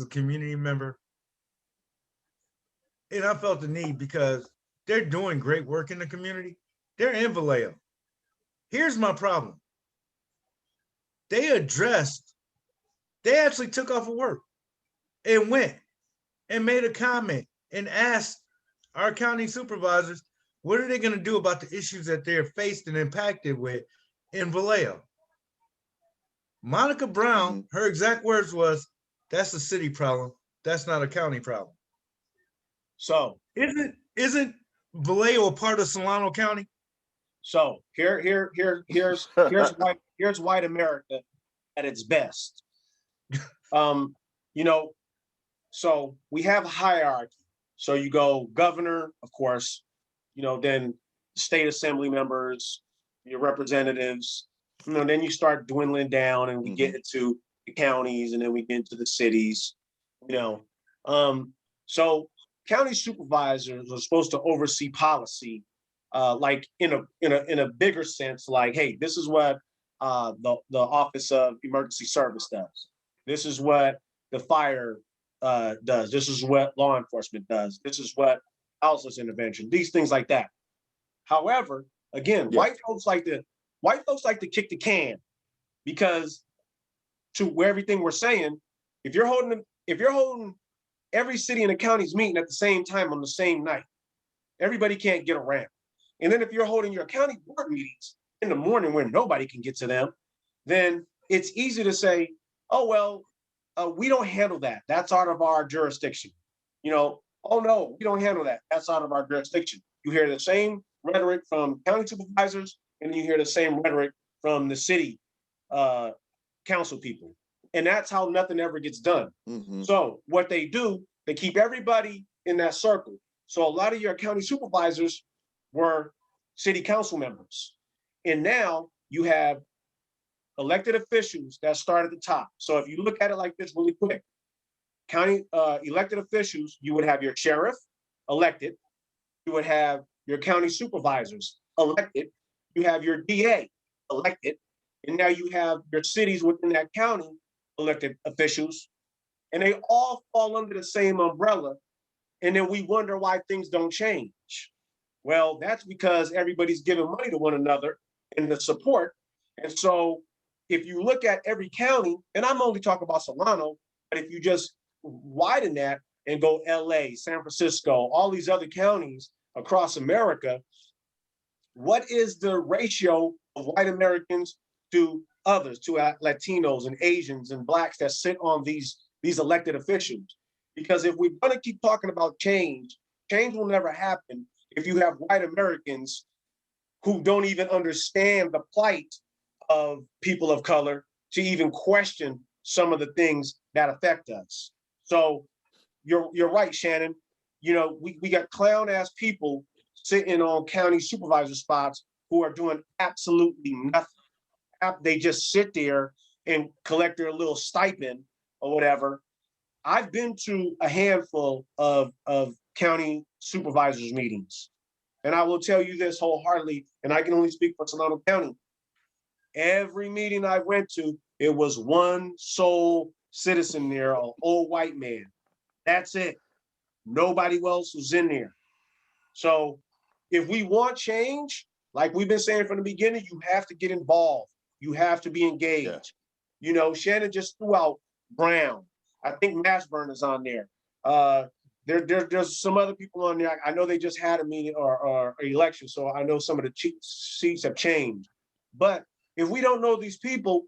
community member, and I felt the need because they're doing great work in the community. They're in Vallejo. Here's my problem. They actually took off of work and went and made a comment and asked our county supervisors, what are they going to do about the issues that they're faced and impacted with in Vallejo? Monica Brown, her exact words was, that's a city problem. That's not a county problem. So isn't Vallejo a part of Solano County? So here's white America at its best. You know, so we have hierarchy. So you go governor, of course, you know, then state assembly members, your representatives, you know, then you start dwindling down and we get into the counties and then we get into the cities, you know. So county supervisors are supposed to oversee policy, like in a bigger sense, like, hey, this is what the Office of Emergency Service does. This is what the fire does. This is what law enforcement does. This is what houseless intervention. These things like that. However, again, white folks like to kick the can because to where everything we're saying, if you're holding every city and the county's meeting at the same time on the same night, everybody can't get around. And then if you're holding your county board meetings in the morning where nobody can get to them, then it's easy to say, oh, well, we don't handle that. That's out of our jurisdiction. You know, oh no, we don't handle that. That's out of our jurisdiction. You hear the same rhetoric from county supervisors and you hear the same rhetoric from the city council people. And that's how nothing ever gets done. So what they do, they keep everybody in that circle. So a lot of your county supervisors were city council members. And now you have elected officials that start at the top. So if you look at it like this really quick, county elected officials, you would have your sheriff elected, you would have your county supervisors elected, you have your DA elected, and now you have your cities within that county elected officials, and they all fall under the same umbrella. And then we wonder why things don't change. Well, that's because everybody's giving money to one another and the support. And so if you look at every county, and I'm only talking about Solano, but if you just widen that and go LA, San Francisco, all these other counties across America, what is the ratio of white Americans to others, to Latinos and Asians and Blacks that sit on these elected officials? Because if we're going to keep talking about change, change will never happen if you have white Americans who don't even understand the plight of people of color to even question some of the things that affect us. So you're right, Shannon. You know, we got clown ass people sitting on county supervisor spots who are doing absolutely nothing. They just sit there and collect their little stipend or whatever. I've been to a handful of county supervisors meetings, and I will tell you this wholeheartedly, and I can only speak for Solano County. Every meeting I went to, it was one sole citizen there, an old white man. That's it. Nobody else was in there. So if we want change, like we've been saying from the beginning, you have to get involved. You have to be engaged. Yeah. You know, Shannon just threw out Brown. I think Mashburn is on there. There's some other people on there. I know they just had a meeting or election, so I know some of the seats have changed. But if we don't know these people,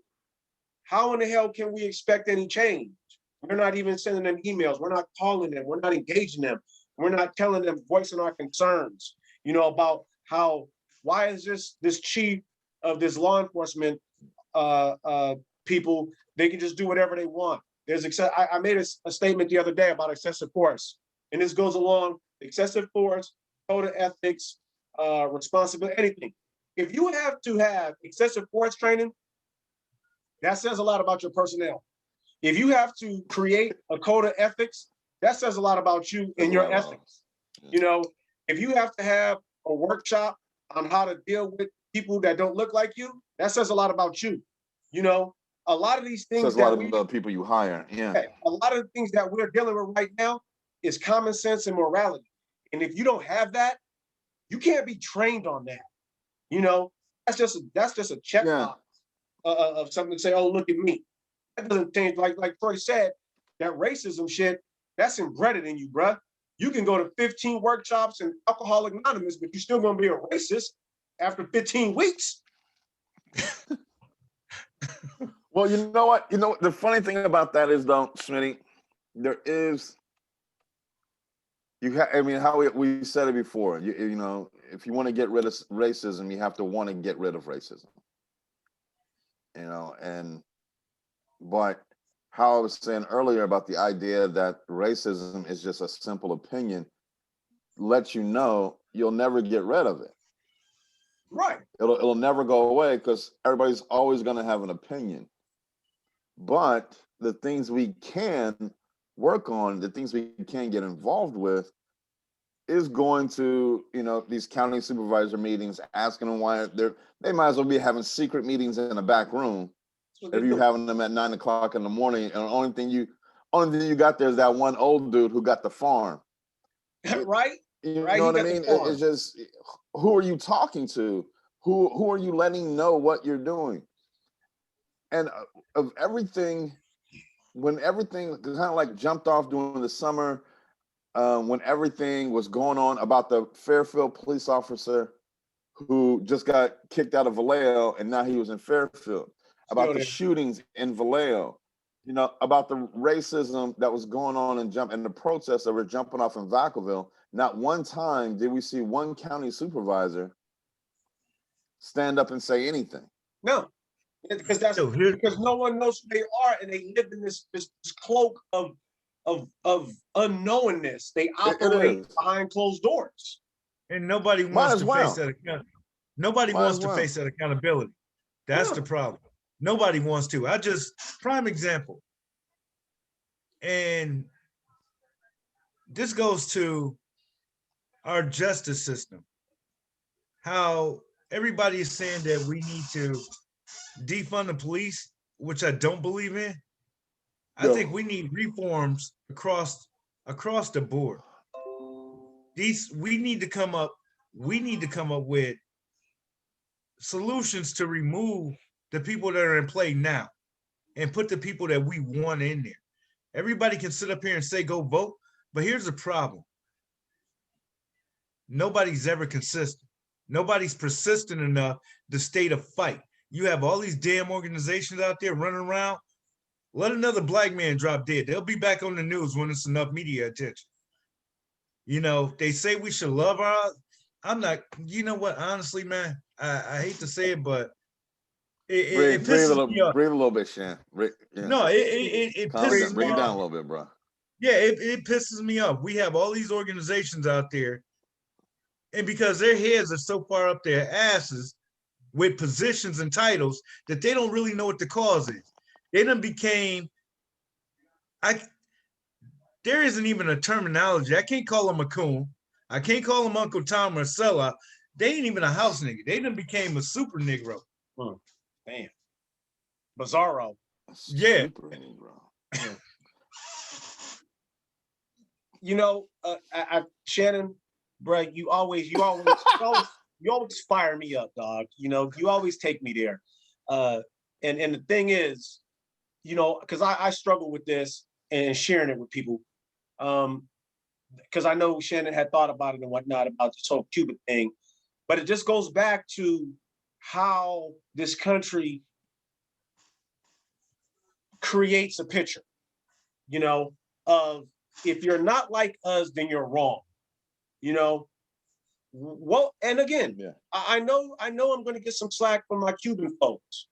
how in the hell can we expect any change? We're not even sending them emails. We're not calling them. We're not engaging them. We're not telling them, voicing our concerns, you know, about why is this chief of this law enforcement people, they can just do whatever they want. I made a statement the other day about excessive force, and this goes along excessive force, code of ethics, responsibility, anything. If you have to have excessive force training, that says a lot about your personnel. If you have to create a code of ethics, that says a lot about you and your ethics. You know, if you have to have a workshop on how to deal with people that don't look like you, that says a lot about you. You know, a lot of these things says a lot about the people you hire. Yeah. A lot of the things that we're dealing with right now is common sense and morality. And if you don't have that, you can't be trained on that. You know, that's just a checkbox of something to say, oh, look at me. That doesn't change. Like Troy said, that racism shit, that's embedded in you, bruh. You can go to 15 workshops and Alcoholics Anonymous, but you're still gonna be a racist after 15 weeks. Well, you know what? You know, the funny thing about that is, though, Smitty, there is, I mean, how we said it before, you know, if you want to get rid of racism, you have to want to get rid of racism. You know, but how I was saying earlier about the idea that racism is just a simple opinion, lets you know you'll never get rid of it. Right. It'll never go away because everybody's always going to have an opinion. But the things we can work on, the things we can get involved with, is going to, you know, these county supervisor meetings, asking them why they might as well be having secret meetings in a back room. If you're having them at 9 o'clock in the morning, and the only thing you got there is that one old dude who got the farm. Right? You know what I mean? It's just, who are you talking to? Who are you letting know what you're doing? And of everything, when everything kind of like jumped off during the summer, when everything was going on about the Fairfield police officer who just got kicked out of Vallejo and now he was in Fairfield, about the shootings in Vallejo, you know, about the racism that was going on and the protests that were jumping off in Vacaville. Not one time did we see one county supervisor stand up and say anything. No, because because no one knows who they are, and they live in this cloak of unknownness. They operate behind closed doors, and nobody wants to face that. Nobody wants to face that accountability. That's the problem. Nobody wants to. Prime example. And this goes to our justice system. How everybody is saying that we need to defund the police, which I don't believe in. I No. think we need reforms across the board. We need to come up with solutions to remove the people that are in play now and put the people that we want in there. Everybody can sit up here and say go vote, but here's the problem. Nobody's ever consistent. Nobody's persistent enough to stay to fight. You have all these damn organizations out there running around. Let another black man drop dead. They'll be back on the news when it's enough media attention. You know, they say we should love our, I'm not, you know what, honestly, man, I hate to say it, but it pisses me off. Breathe a little bit, Shan. No, it pisses me Bring it down off. a little bit, bro. Yeah, it pisses me off. We have all these organizations out there, and because their heads are so far up their asses with positions and titles that they don't really know what the cause is. They done became, there isn't even a terminology. I can't call them a coon. I can't call them Uncle Tom or sellout. They ain't even a house nigga. They done became a super Negro. Damn. Bizarro. Yeah. Super Negro. You know, Shannon, bro, you always fire me up, dog. You know, you always take me there. And the thing is, you know, because I struggle with this and sharing it with people. Because I know Shannon had thought about it and whatnot about this whole Cuban thing, but it just goes back to how this country creates a picture, you know, of if you're not like us, then you're wrong, you know. Well, and again, Yeah. I know I'm going to get some slack from my Cuban folks,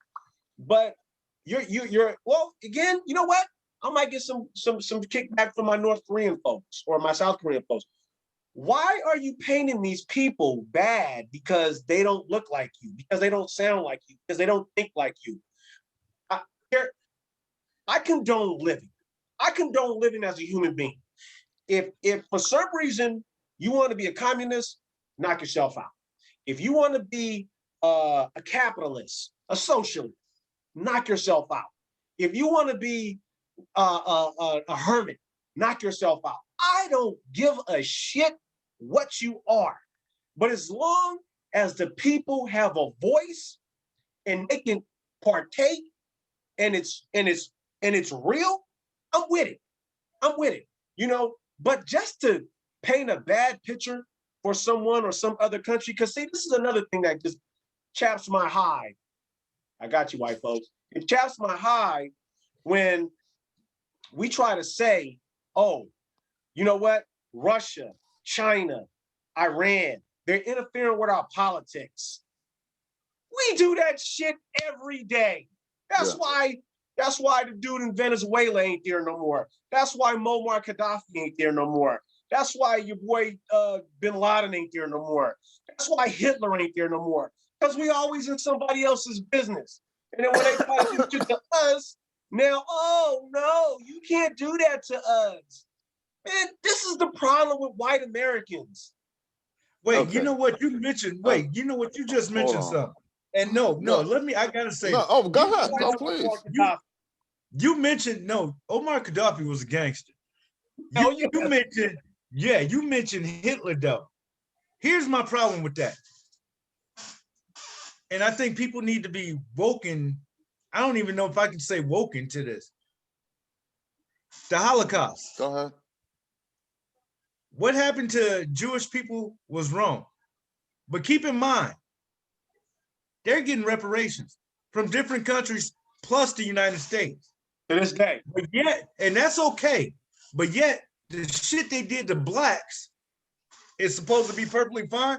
but you're well, again, you know what? I might get some kickback from my North Korean folks or my South Korean folks. Why are you painting these people bad because they don't look like you, because they don't sound like you, because they don't think like you? I condone living. I condone living as a human being. If for some reason you want to be a communist, knock yourself out. If you want to be a capitalist, a socialist, knock yourself out. If you want to be a hermit, knock yourself out. I don't give a shit what you are. But as long as the people have a voice and they can partake and it's real, I'm with it. I'm with it. You know, but just to paint a bad picture for someone or some other country, because see, this is another thing that just chaps my hide. I got you, white folks. It chaps my hide when we try to say, oh, you know what? Russia, China, Iran, they're interfering with our politics. We do that shit every day. That's why the dude in Venezuela ain't there no more. That's why Muammar Gaddafi ain't there no more. That's why your boy Bin Laden ain't there no more. That's why Hitler ain't there no more. Because we always in somebody else's business. And then when they try to do it to us, now, oh no, you can't do that to us. Man, this is the problem with white Americans. Wait, Okay. you know what you mentioned? Wait, you know what you just mentioned something. And no, I gotta say. No, oh, go ahead. Go, please. You mentioned, no, Omar Gaddafi was a gangster. You mentioned Hitler though. Here's my problem with that. And I think people need to be woken. I don't even know if I can say woken to this. The Holocaust. Go ahead. What happened to Jewish people was wrong. But keep in mind, they're getting reparations from different countries plus the United States. To this day. But yet, and that's okay. But yet, the shit they did to blacks is supposed to be perfectly fine.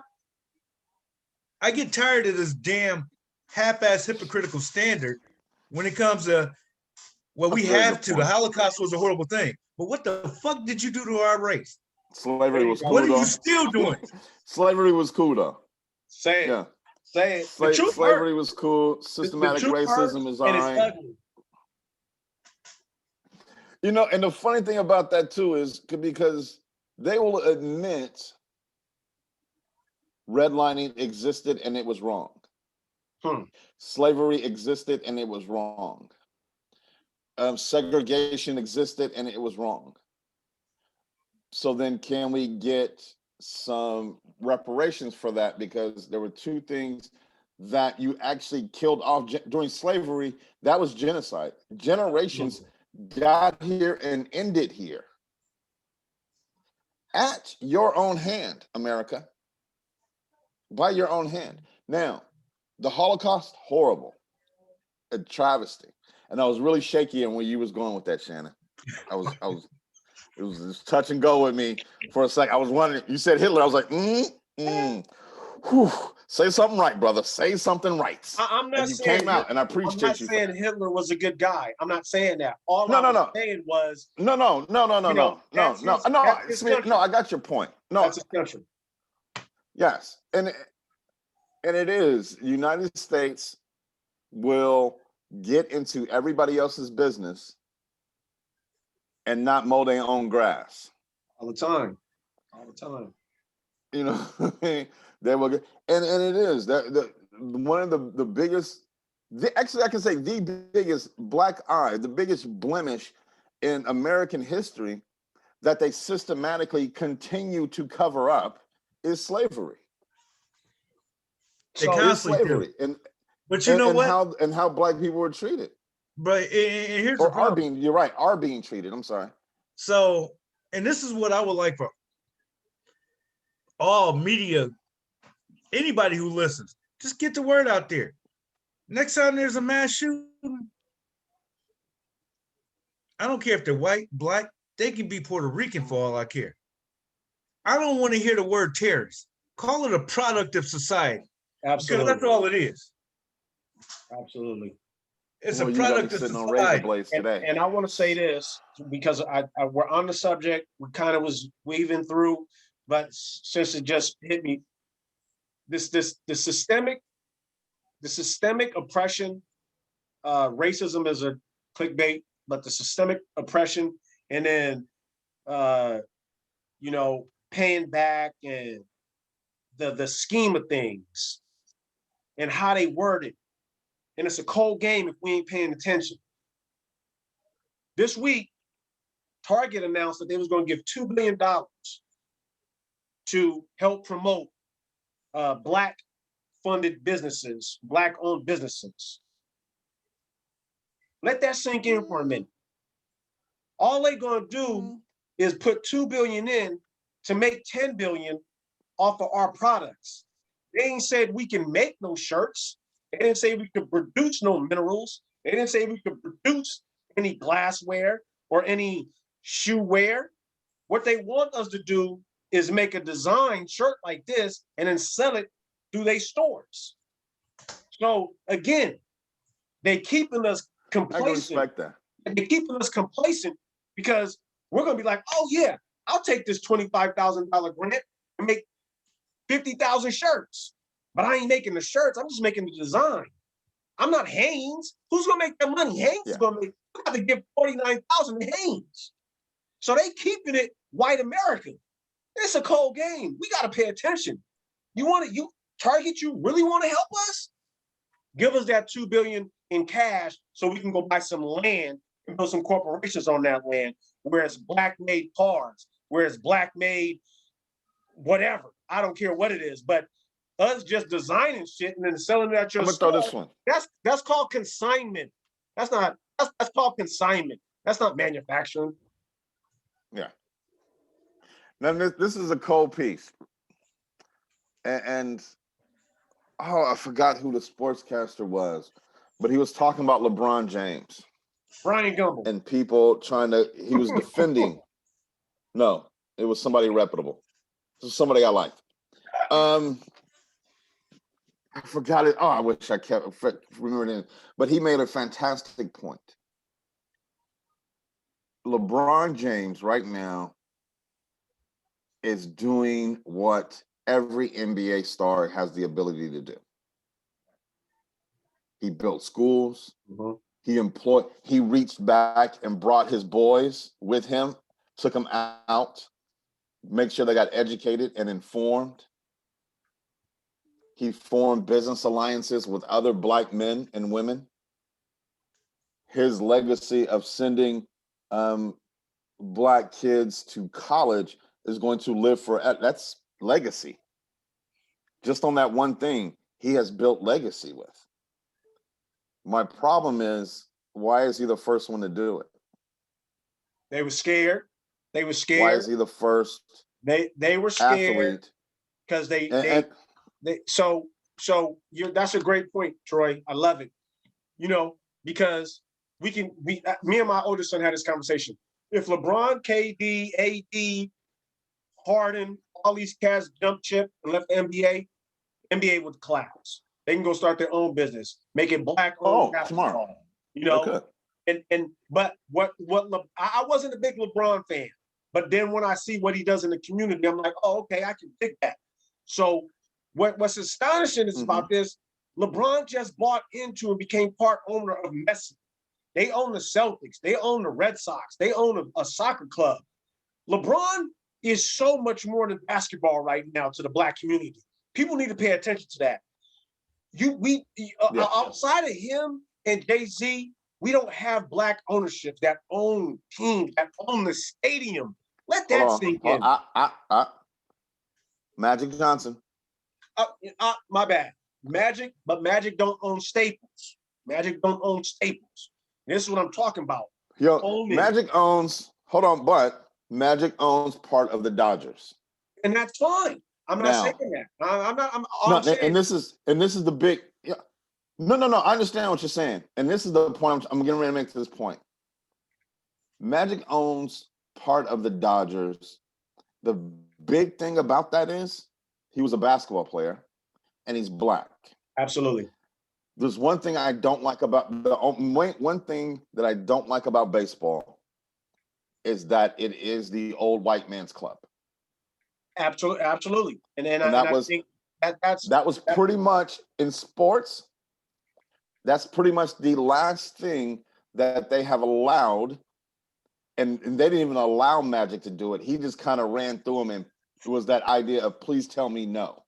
I get tired of this damn half-ass hypocritical standard when it comes to, well, we have to. The Holocaust was a horrible thing. But what the fuck did you do to our race? Slavery was cool. What are though. you still doing? Slavery was cool though. Say it. Yeah. Say it. Slavery was cool. Systematic racism is all right. You know, and the funny thing about that too is because they will admit redlining existed and it was wrong. Slavery existed and it was wrong. Segregation existed and it was wrong. So then can we get some reparations for that? Because there were two things that you actually killed off during slavery. That was genocide. Generations got here and ended here. At your own hand, America. By your own hand. Now, the Holocaust, horrible. A travesty. And I was really shaky when you was going with that, Shannon. It was just touch and go with me for a sec. I was wondering, you said Hitler. I was like, Whew. Say something right, brother. Say something right. I'm not and you saying came out, and I appreciate you. I'm not saying Hitler was a good guy. I'm not saying that. All I was saying was no. I got your point. No, that's his country. Yes, and it is. United States will get into everybody else's business and not mow their own grass all the time. All the time. You know, they will get, and it is that one of the biggest. Actually, I can say the biggest black eye, the biggest blemish in American history that they systematically continue to cover up is slavery. They constantly do. But you know what? How black people were treated. But here's or the problem. Are being treated. I'm sorry. So, and this is what I would like for all media, anybody who listens, just get the word out there. Next time there's a mass shooting, I don't care if they're white, black, they can be Puerto Rican for all I care. I don't want to hear the word terrorist. Call it a product of society. Absolutely. Because that's all it is. Absolutely. It's a product of society. And I want to say this because we're on the subject. We kind of was weaving through, but since it just hit me, the systemic oppression, racism is a clickbait, but the systemic oppression, and then paying back and the scheme of things and how they word it. And it's a cold game if we ain't paying attention. This week, Target announced that they was going to give $2 billion to help promote Black-funded businesses, Black-owned businesses. Let that sink in for a minute. All they're going to do is put $2 billion in to make $10 billion off of our products. They ain't said we can make no shirts. They didn't say we could produce no minerals. They didn't say we could produce any glassware or any shoe wear. What they want us to do is make a design shirt like this and then sell it through their stores. So again, they keeping us complacent. I respect that. They're keeping us complacent because we're gonna be like, oh yeah, I'll take this $25,000 grant and make 50,000 shirts. But I ain't making the shirts. I'm just making the design. I'm not Hanes. Who's gonna make that money? Hanes is gonna make. I got to give 49,000 to Hanes. So they keeping it white American. It's a cold game. We got to pay attention. Target, you really want to help us? Give us that $2 billion in cash so we can go buy some land and build some corporations on that land where it's Black-made cars, where it's Black-made whatever. I don't care what it is, but us just designing shit and then selling it at your store. I'm gonna throw this one. That's called consignment. That's called consignment. That's not manufacturing. Yeah. Now this is a cold piece, and I forgot who the sportscaster was, but he was talking about LeBron James, Brian Gumbel, and people he was defending. No, it was somebody reputable. This is somebody I liked. I forgot it. Oh, I wish I kept remembering it. But he made a fantastic point. LeBron James right now is doing what every NBA star has the ability to do. He built schools. Mm-hmm. He reached back and brought his boys with him, took them out. make sure they got educated and informed. He formed business alliances with other Black men and women. His legacy of sending Black kids to college is going to live forever. That's legacy. Just on that one thing, he has built legacy with. My problem is, why is he the first one to do it? They were scared. They were scared. Why is he the first They were scared athlete? because And that's a great point, Troy. I love it. You know, because me and my oldest son had this conversation. If LeBron, KD, AD, Harden, all these cats jumped ship and left the NBA would collapse. They can go start their own business, make it Black-owned tomorrow. You know, Okay. but I wasn't a big LeBron fan, but then when I see what he does in the community, I'm like, oh, okay, I can pick that. So what's astonishing is about this, LeBron just bought into and became part owner of Messi. They own the Celtics. They own the Red Sox. They own a soccer club. LeBron is so much more than basketball right now to the Black community. People need to pay attention to that. Outside of him and Jay-Z, we don't have Black ownership that own teams, that own the stadium. Let that sink in. Magic Johnson. My bad. Magic don't own Staples. Magic don't own Staples. This is what I'm talking about. Magic owns, but Magic owns part of the Dodgers. And that's fine. I'm not saying that. And this is the big, No, I understand what you're saying. And this is the point I'm getting ready to make to this point. Magic owns part of the Dodgers. The big thing about that is he was a basketball player and he's Black. Absolutely. There's one thing I don't like about one thing that I don't like about baseball is that it is the old white man's club. Absolutely. I think that was pretty much in sports. That's pretty much the last thing that they have allowed. And they didn't even allow Magic to do it. He just kind of ran through them, and it was that idea of please tell me no.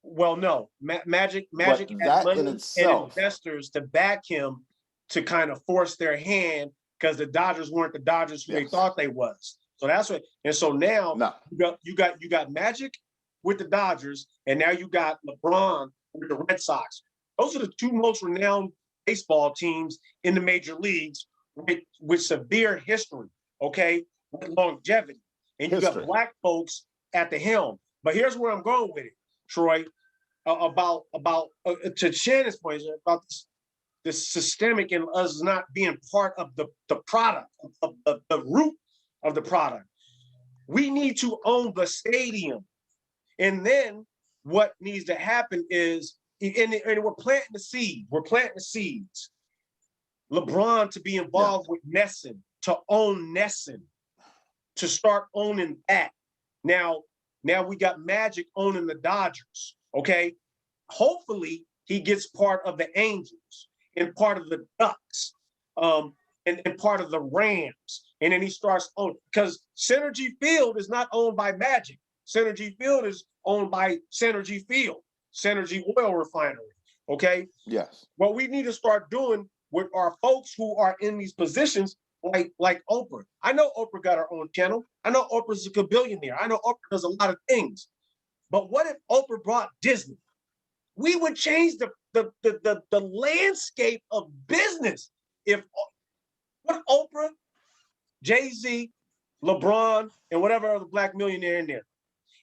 Well, no, Magic had money and investors to back him to kind of force their hand because the Dodgers weren't the Dodgers who they thought they was. So that's what. And so now you got Magic with the Dodgers, and now you got LeBron with the Red Sox. Those are the two most renowned baseball teams in the major leagues with severe history. Okay, with longevity, and you got Black folks at the helm. But here's where I'm going with it, Troy, about to Shannon's point about this systemic and us not being part of the product of the root of the product. We need to own the stadium, and then what needs to happen is, and we're planting the seed. We're planting the seeds. LeBron to be involved with NESN, to own NESN, to start owning that. Now we got Magic owning the Dodgers, okay? Hopefully he gets part of the Angels and part of the Ducks and part of the Rams. And then he starts owning, because Synergy Field is not owned by Magic. Synergy Field is owned by Synergy Field, Synergy Oil Refinery, okay? Yes. What we need to start doing with our folks who are in these positions, like Oprah. I know Oprah got her own channel. I know Oprah's a billionaire. I know Oprah does a lot of things. But what if Oprah brought Disney? We would change the landscape of business. If what Oprah, Jay-Z, LeBron, and whatever other Black millionaire in there,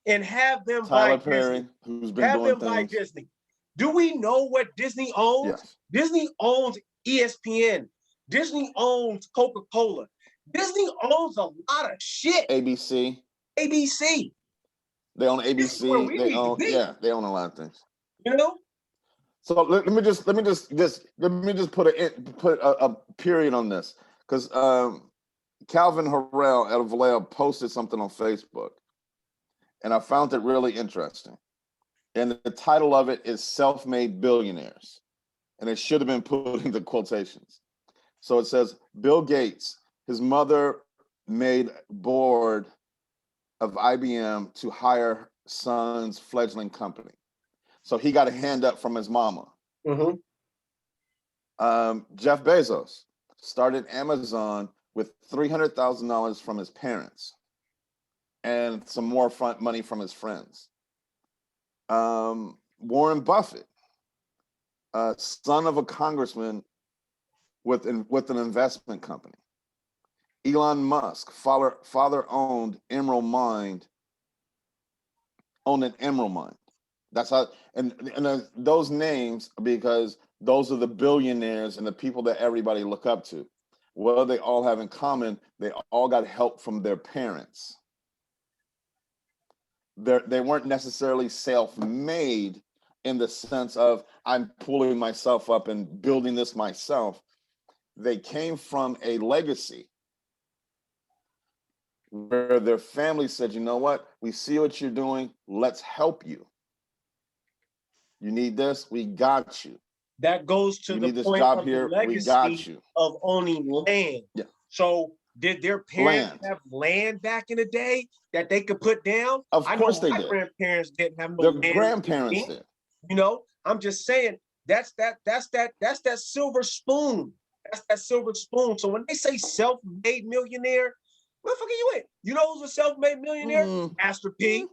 and have them Tyler buy Perry, Disney. who's been Have doing them buy things. Disney. Do we know what Disney owns? Yes. Disney owns ESPN. Disney owns Coca-Cola. Disney owns a lot of shit. ABC. They own ABC. This is where we need to be. They own a lot of things. You know? So let me just put a period on this, because Calvin Harrell out of Vallejo posted something on Facebook, and I found it really interesting. And the title of it is "Self-Made Billionaires," and it should have been put into quotations. So it says, Bill Gates, his mother made board of IBM to hire son's fledgling company. So he got a hand up from his mama. Mm-hmm. Jeff Bezos started Amazon with $300,000 from his parents and some more front money from his friends. Warren Buffett, son of a congressman with an investment company. Elon Musk, father owned an emerald mine. That's how, and those names, because those are the billionaires and the people that everybody look up to. What do they all have in common? They all got help from their parents. They weren't necessarily self-made in the sense of I'm pulling myself up and building this myself. They came from a legacy where their family said, you know what? We see what you're doing. Let's help you. You need this? We got you. That goes to You the need this point job of here? the We got legacy you. of owning land. Yeah. So did their parents Land. have land back in the day that they could put down? Of course I know they my did. grandparents didn't have no Their land. grandparents did. You know, I'm just saying that's that silver spoon. That's that silver spoon. So when they say self-made millionaire, where the fuck are you at? You know who's a self-made millionaire? Master P,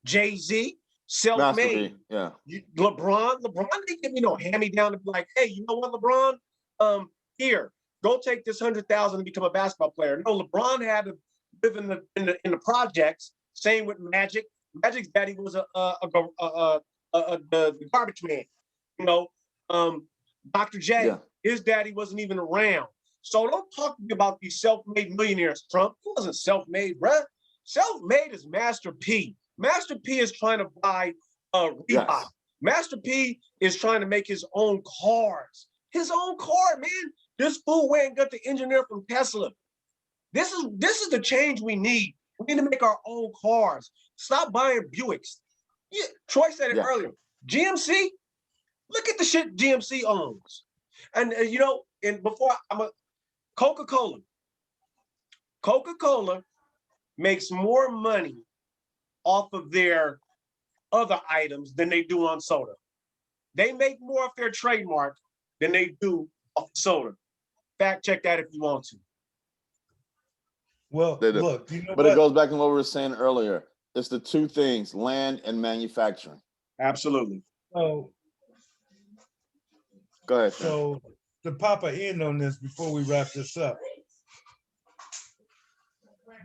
Jay-Z, Master self-made. P, yeah. LeBron didn't give me no hand-me-down to be like, hey, you know what, LeBron? Here, go take this $100,000 and become a basketball player. No, LeBron had to live in the projects. Same with Magic. Magic's daddy was the garbage man. You know, Dr. J, Yeah. his daddy wasn't even around. So don't talk to me about these self-made millionaires, Trump. He wasn't self-made, bruh. Self-made is Master P. Master P is trying to buy Reebok. Yes. Master P is trying to make his own cars. His own car, man. This fool went and got the engineer from Tesla. This is the change we need. We need to make our own cars. Stop buying Buicks. Yeah, Troy said it earlier. GMC, look at the shit GMC owns. And you know, and before Coca-Cola makes more money off of their other items than they do on soda. They make more of their trademark than they do off soda. Fact check that if you want to. Well, look, you know but it goes back to what we were saying earlier. It's the two things, land and manufacturing. Absolutely. So go ahead. So to pop an end on this before we wrap this up,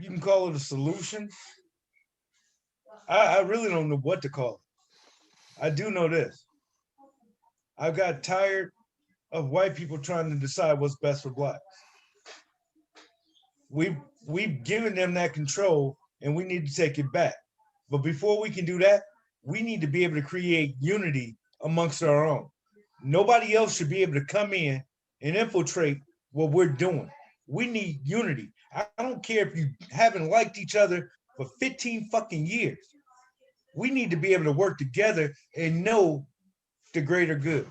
you can call it a solution. I really don't know what to call it. I do know this. I got tired of white people trying to decide what's best for blacks. We've given them that control and we need to take it back. But before we can do that, we need to be able to create unity amongst our own. Nobody else should be able to come in and infiltrate what we're doing. We need unity. I don't care if you haven't liked each other for 15 fucking years. We need to be able to work together and know the greater good.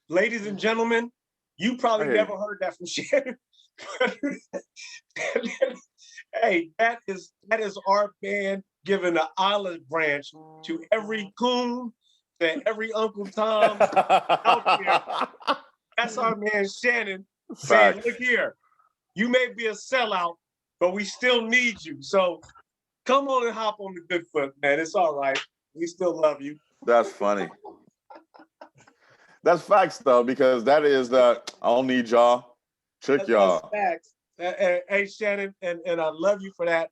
Ladies and gentlemen, you probably never heard that from Shannon. Hey, that is our band giving an olive branch to every coon, to every Uncle Tom out there. That's our man Shannon saying, look here, you may be a sellout, but we still need you. So come on and hop on the good foot, man. It's all right. We still love you. That's funny. That's facts, though, because that is the I don't need y'all. Trick y'all. Facts. Hey, Shannon, and I love you for that.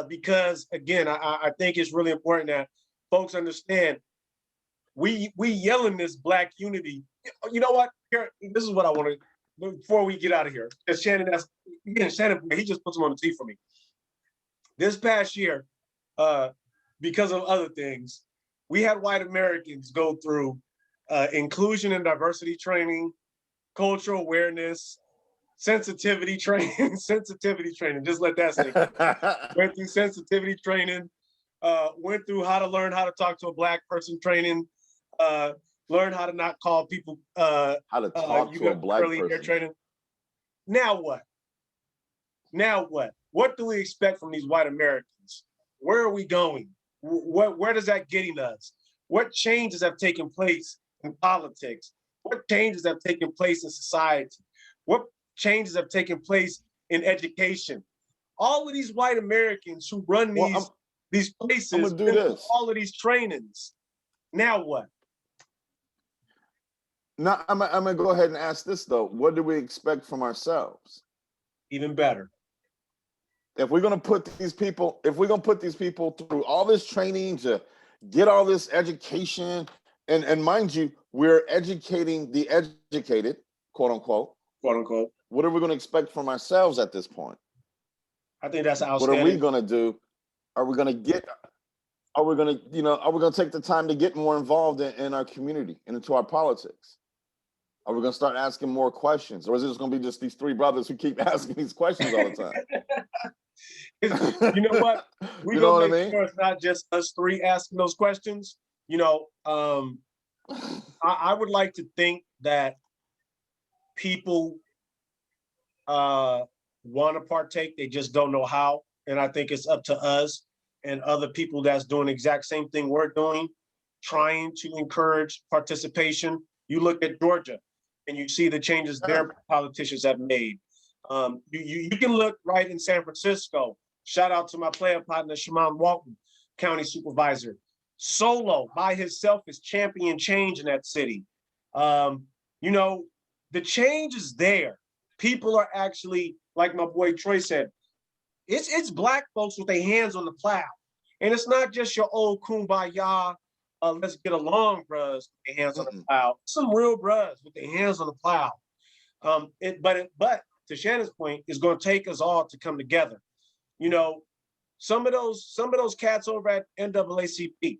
Because again, I think it's really important that folks understand we yelling this black unity. You know what? Here, this is what I want to before we get out of here. Because Shannon, Shannon, he just put some on the tee for me. This past year, because of other things, we had white Americans go through inclusion and diversity training, cultural awareness, sensitivity training, just let that sink in. Went through sensitivity training, went through how to learn how to talk to a black person training, learn how to not call people how to talk to a black person training. Now what? Now what? What do we expect from these white Americans? Where are we going? Where does that getting us? What changes have taken place in politics? What changes have taken place in society? What changes have taken place in education? All of these white Americans who run these places, I'm gonna do this. all of these trainings. Now what? Now I'm gonna go ahead and ask this though. What do we expect from ourselves? Even better. If we're gonna put these people through all this training to get all this education, and mind you, we're educating the educated, quote unquote. Quote unquote. What are we gonna expect from ourselves at this point? I think that's What outstanding. are we gonna do? Are we gonna take the time to get more involved in our community and into our politics? Are we gonna start asking more questions? Or is it just gonna be just these three brothers who keep asking these questions all the time? You know what? We You know gonna what I make mean? sure it's not just us three asking those questions. I would like to think that people want to partake, they just don't know how. And I think it's up to us and other people that's doing the exact same thing we're doing, trying to encourage participation. You look at Georgia and you see the changes their politicians have made. You can look right in San Francisco. Shout out to my player partner, Shaman Walton, county supervisor. Solo by himself is champion change in that city. The change is there. People are actually, like my boy Troy said, it's Black folks with their hands on the plow. And it's not just your old kumbaya, let's get along, bruhs, with their hands on the plow. Some real bruhs with their hands on the plow. But to Shannon's point, it's going to take us all to come together. Some of those cats over at NAACP,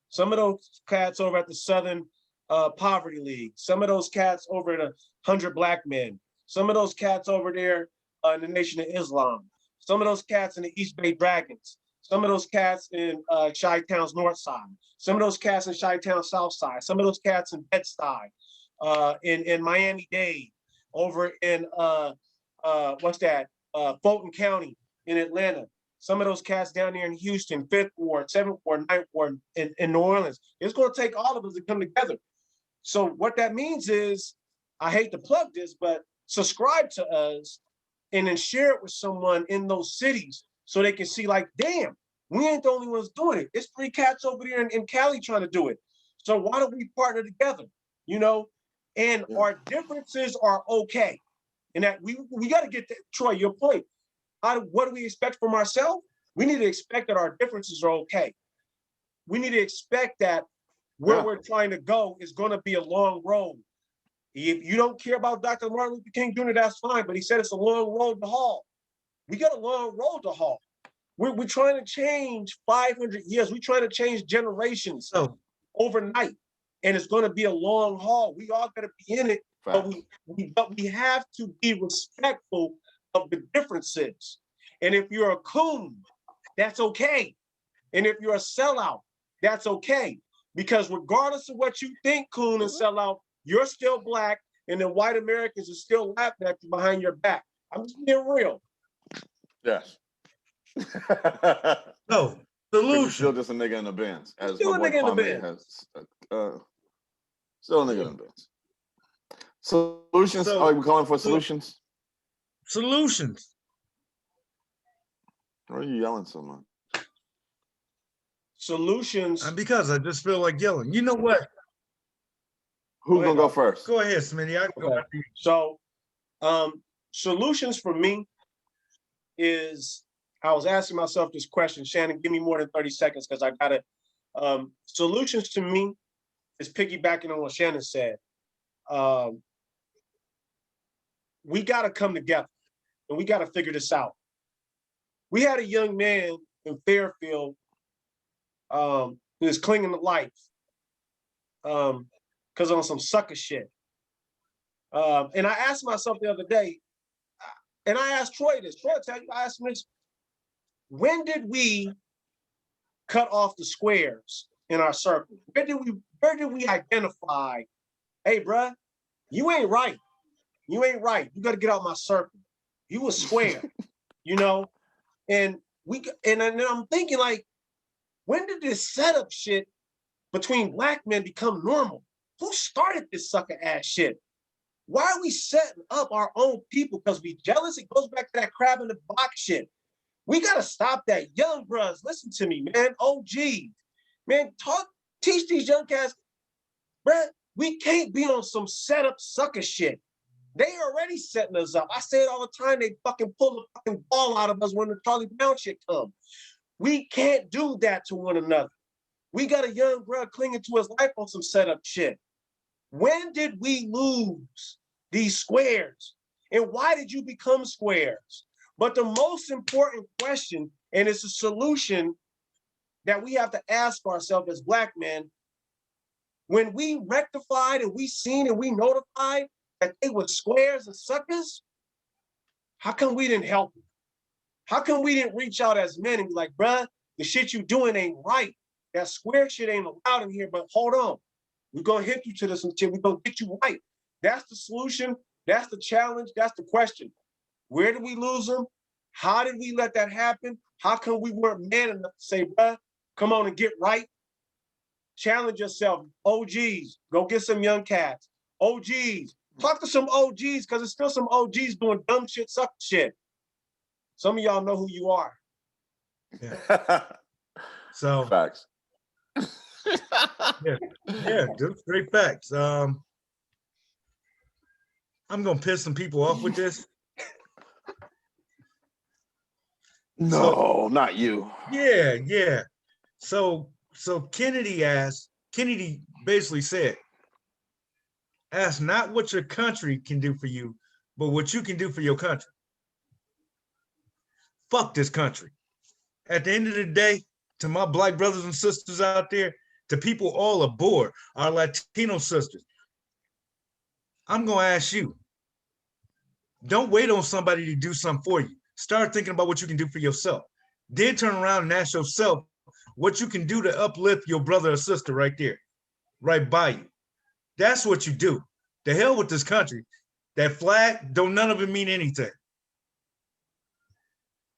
some of those cats over at the Southern Poverty League, some of those cats over at 100 Black Men, some of those cats over there in the Nation of Islam, some of those cats in the East Bay Dragons, some of those cats in Chi-Town's North Side, some of those cats in Chi-Town's South Side, some of those cats in Bed-Stuy, in Miami-Dade, over in Fulton County in Atlanta. Some of those cats down there in Houston, 5th Ward, 7th Ward, 9th Ward in New Orleans. It's going to take all of us to come together. So what that means is, I hate to plug this, but subscribe to us and then share it with someone in those cities so they can see, like, damn, we ain't the only ones doing it. It's 3 cats over there in Cali trying to do it. So why don't we partner together? And our differences are okay. And that we got to get that, Troy, your point. What do we expect from ourselves? We need to expect that our differences are okay. We need to expect that where we're trying to go is going to be a long road. If you don't care about Dr. Martin Luther King Jr., that's fine, but he said it's a long road to haul. We got a long road to haul. We're trying to change 500 years. We're trying to change generations overnight, and it's going to be a long haul. We all got to be in it, but we have to be respectful of the differences. And if you're a coon, that's okay. And if you're a sellout, that's okay. Because regardless of what you think, coon and sellout, you're still Black, and the white Americans are still laughing at you behind your back. I'm just being real. Yes. No, You're still just a nigga in the Benz, as Still my a boy nigga in the Kwame Benz. has. Still a nigga in the Benz. Solutions? Are we calling for solutions? Solutions. Why are you yelling so much? Solutions. And because I just feel like yelling. You know what? Who's gonna go first? Go ahead, Smitty. I can go after you. So, solutions for me is, I was asking myself this question. Shannon, give me more than 30 seconds because I got it. Solutions to me is piggybacking on what Shannon said. We got to come together and we got to figure this out. We had a young man in Fairfield who was clinging to life because on some sucker shit. And I asked myself the other day, and I asked Troy this. Troy, I asked him this. When did we cut off the squares in our circle? Where did we identify, hey, bruh, you ain't right. You ain't right. You got to get out my circle. You a square. you know, and then I'm thinking like, when did this setup shit between black men become normal? Who started this sucker ass shit? Why are we setting up our own people? Because we jealous? It goes back to that crab in the box shit. We gotta stop that. Young bros, listen to me, man. OG, man, teach these young cats, bruh, we can't be on some setup sucker shit. They already setting us up. I say it all the time. They fucking pull the fucking ball out of us when the Charlie Brown shit comes. We can't do that to one another. We got a young bro clinging to his life on some setup shit. When did we lose these squares? And why did you become squares? But the most important question, and it's a solution that we have to ask ourselves as black men, when we rectified and we seen and we notified that they were squares and suckers, how come we didn't help them? How come we didn't reach out as men and be like, bruh, the shit you doing ain't right. That square shit ain't allowed in here, but hold on. We're gonna hit you to this and shit. We're gonna get you right. That's the solution. That's the challenge. That's the question. Where did we lose them? How did we let that happen? How come we weren't man enough to say, bruh, come on and get right? Challenge yourself. OGs, go get some young cats. OGs, talk to some OGs, because there's still some OGs doing dumb shit, suck shit. Some of y'all know who you are. Yeah. So Facts. yeah, just straight facts. I'm gonna piss some people off with this. No, not you. Yeah. So Kennedy basically said, ask not what your country can do for you, but what you can do for your country. Fuck this country. At the end of the day, to my black brothers and sisters out there, to people all aboard, our Latino sisters, I'm gonna ask you, don't wait on somebody to do something for you. Start thinking about what you can do for yourself. Then turn around and ask yourself what you can do to uplift your brother or sister right there, right by you. That's what you do. The hell with this country. That flag, don't none of it mean anything.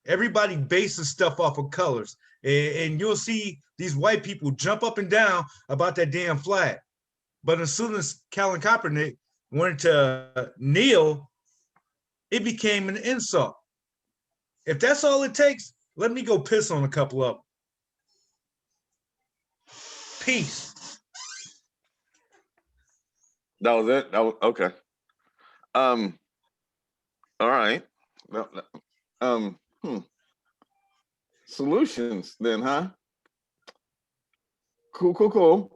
Everybody bases stuff off of colors. And you'll see these white people jump up and down about that damn flag. But as soon as Colin Kaepernick wanted to kneel, it became an insult. If that's all it takes, let me go piss on a couple of them. Peace. That was it. That was okay. All right. Solutions then, huh? Cool.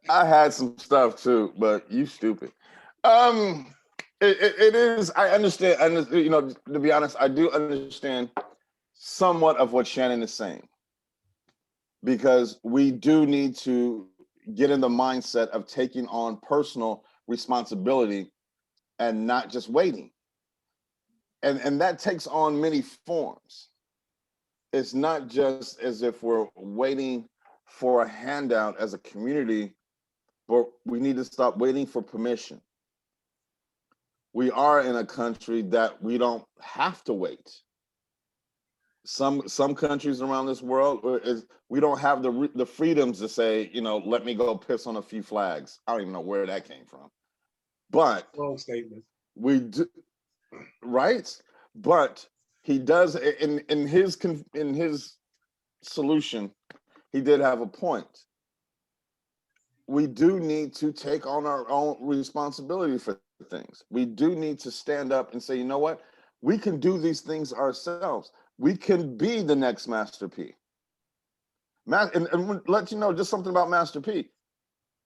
I had some stuff too, but you stupid. It is. I understand. You know, to be honest, I do understand somewhat of what Shannon is saying, because we do need to get in the mindset of taking on personal responsibility and not just waiting. And that takes on many forms. It's not just as if we're waiting for a handout as a community, but we need to stop waiting for permission. We are in a country that we don't have to wait. Some countries around this world, we don't have the freedoms to say, you know, let me go piss on a few flags. I don't even know where that came from. But Wrong statement. we do, right? But he does in his solution, he did have a point. We do need to take on our own responsibility for things. We do need to stand up and say, you know what? We can do these things ourselves. We can be the next Master P. And let you know just something about Master P.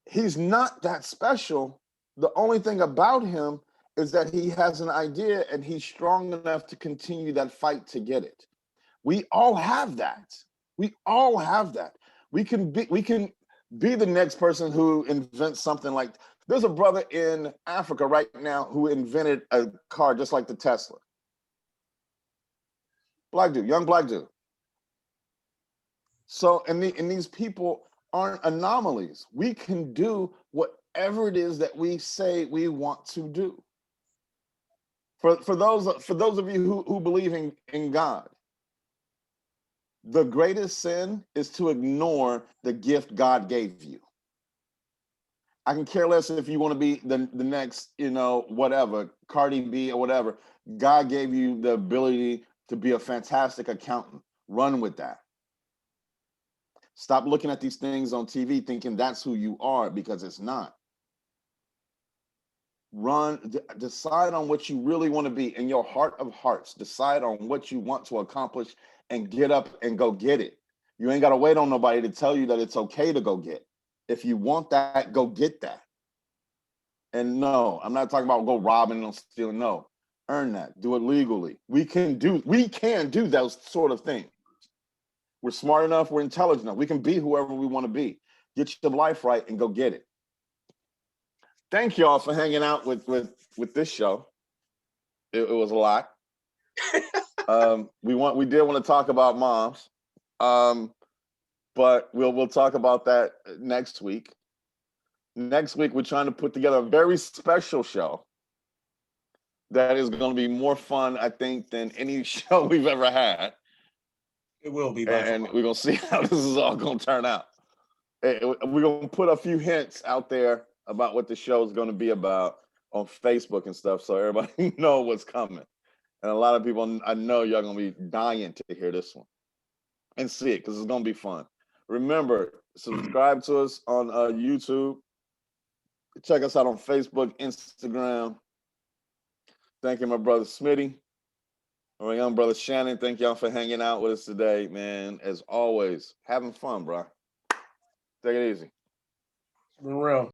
He's not that special. The only thing about him is that he has an idea and he's strong enough to continue that fight to get it. We all have that. We all have that. We can be the next person who invents something like, there's a brother in Africa right now who invented a car just like the Tesla. Black dude, young black dude. So, and these people aren't anomalies. We can do what whatever it is that we say we want to do. For those of you who believe in God, the greatest sin is to ignore the gift God gave you. I can care less if you want to be the next, whatever, Cardi B or whatever. God gave you the ability to be a fantastic accountant. Run with that. Stop looking at these things on TV thinking that's who you are, because it's not. Decide on what you really want to be in your heart of hearts. Decide on what you want to accomplish and get up and go get it. You ain't got to wait on nobody to tell you that it's okay to go get. If you want that, go get that. And no, I'm not talking about go robbing and stealing. No, earn that. Do it legally. We can do those sort of things. We're smart enough. We're intelligent enough. We can be whoever we want to be. Get your life right and go get it. Thank y'all for hanging out with this show. It was a lot. We did want to talk about moms, but we'll talk about that next week. Next week, we're trying to put together a very special show that is going to be more fun, I think, than any show we've ever had. It will be. And we're going to see how this is all going to turn out. We're going to put a few hints out there about what the show is going to be about on Facebook and stuff, so everybody know what's coming. And a lot of people, I know y'all going to be dying to hear this one and see it, because it's going to be fun. Remember, subscribe to us on YouTube. Check us out on Facebook, Instagram. Thank you, my brother Smitty. My young brother Shannon. Thank y'all for hanging out with us today, man. As always, having fun, bro. Take it easy. It's been real.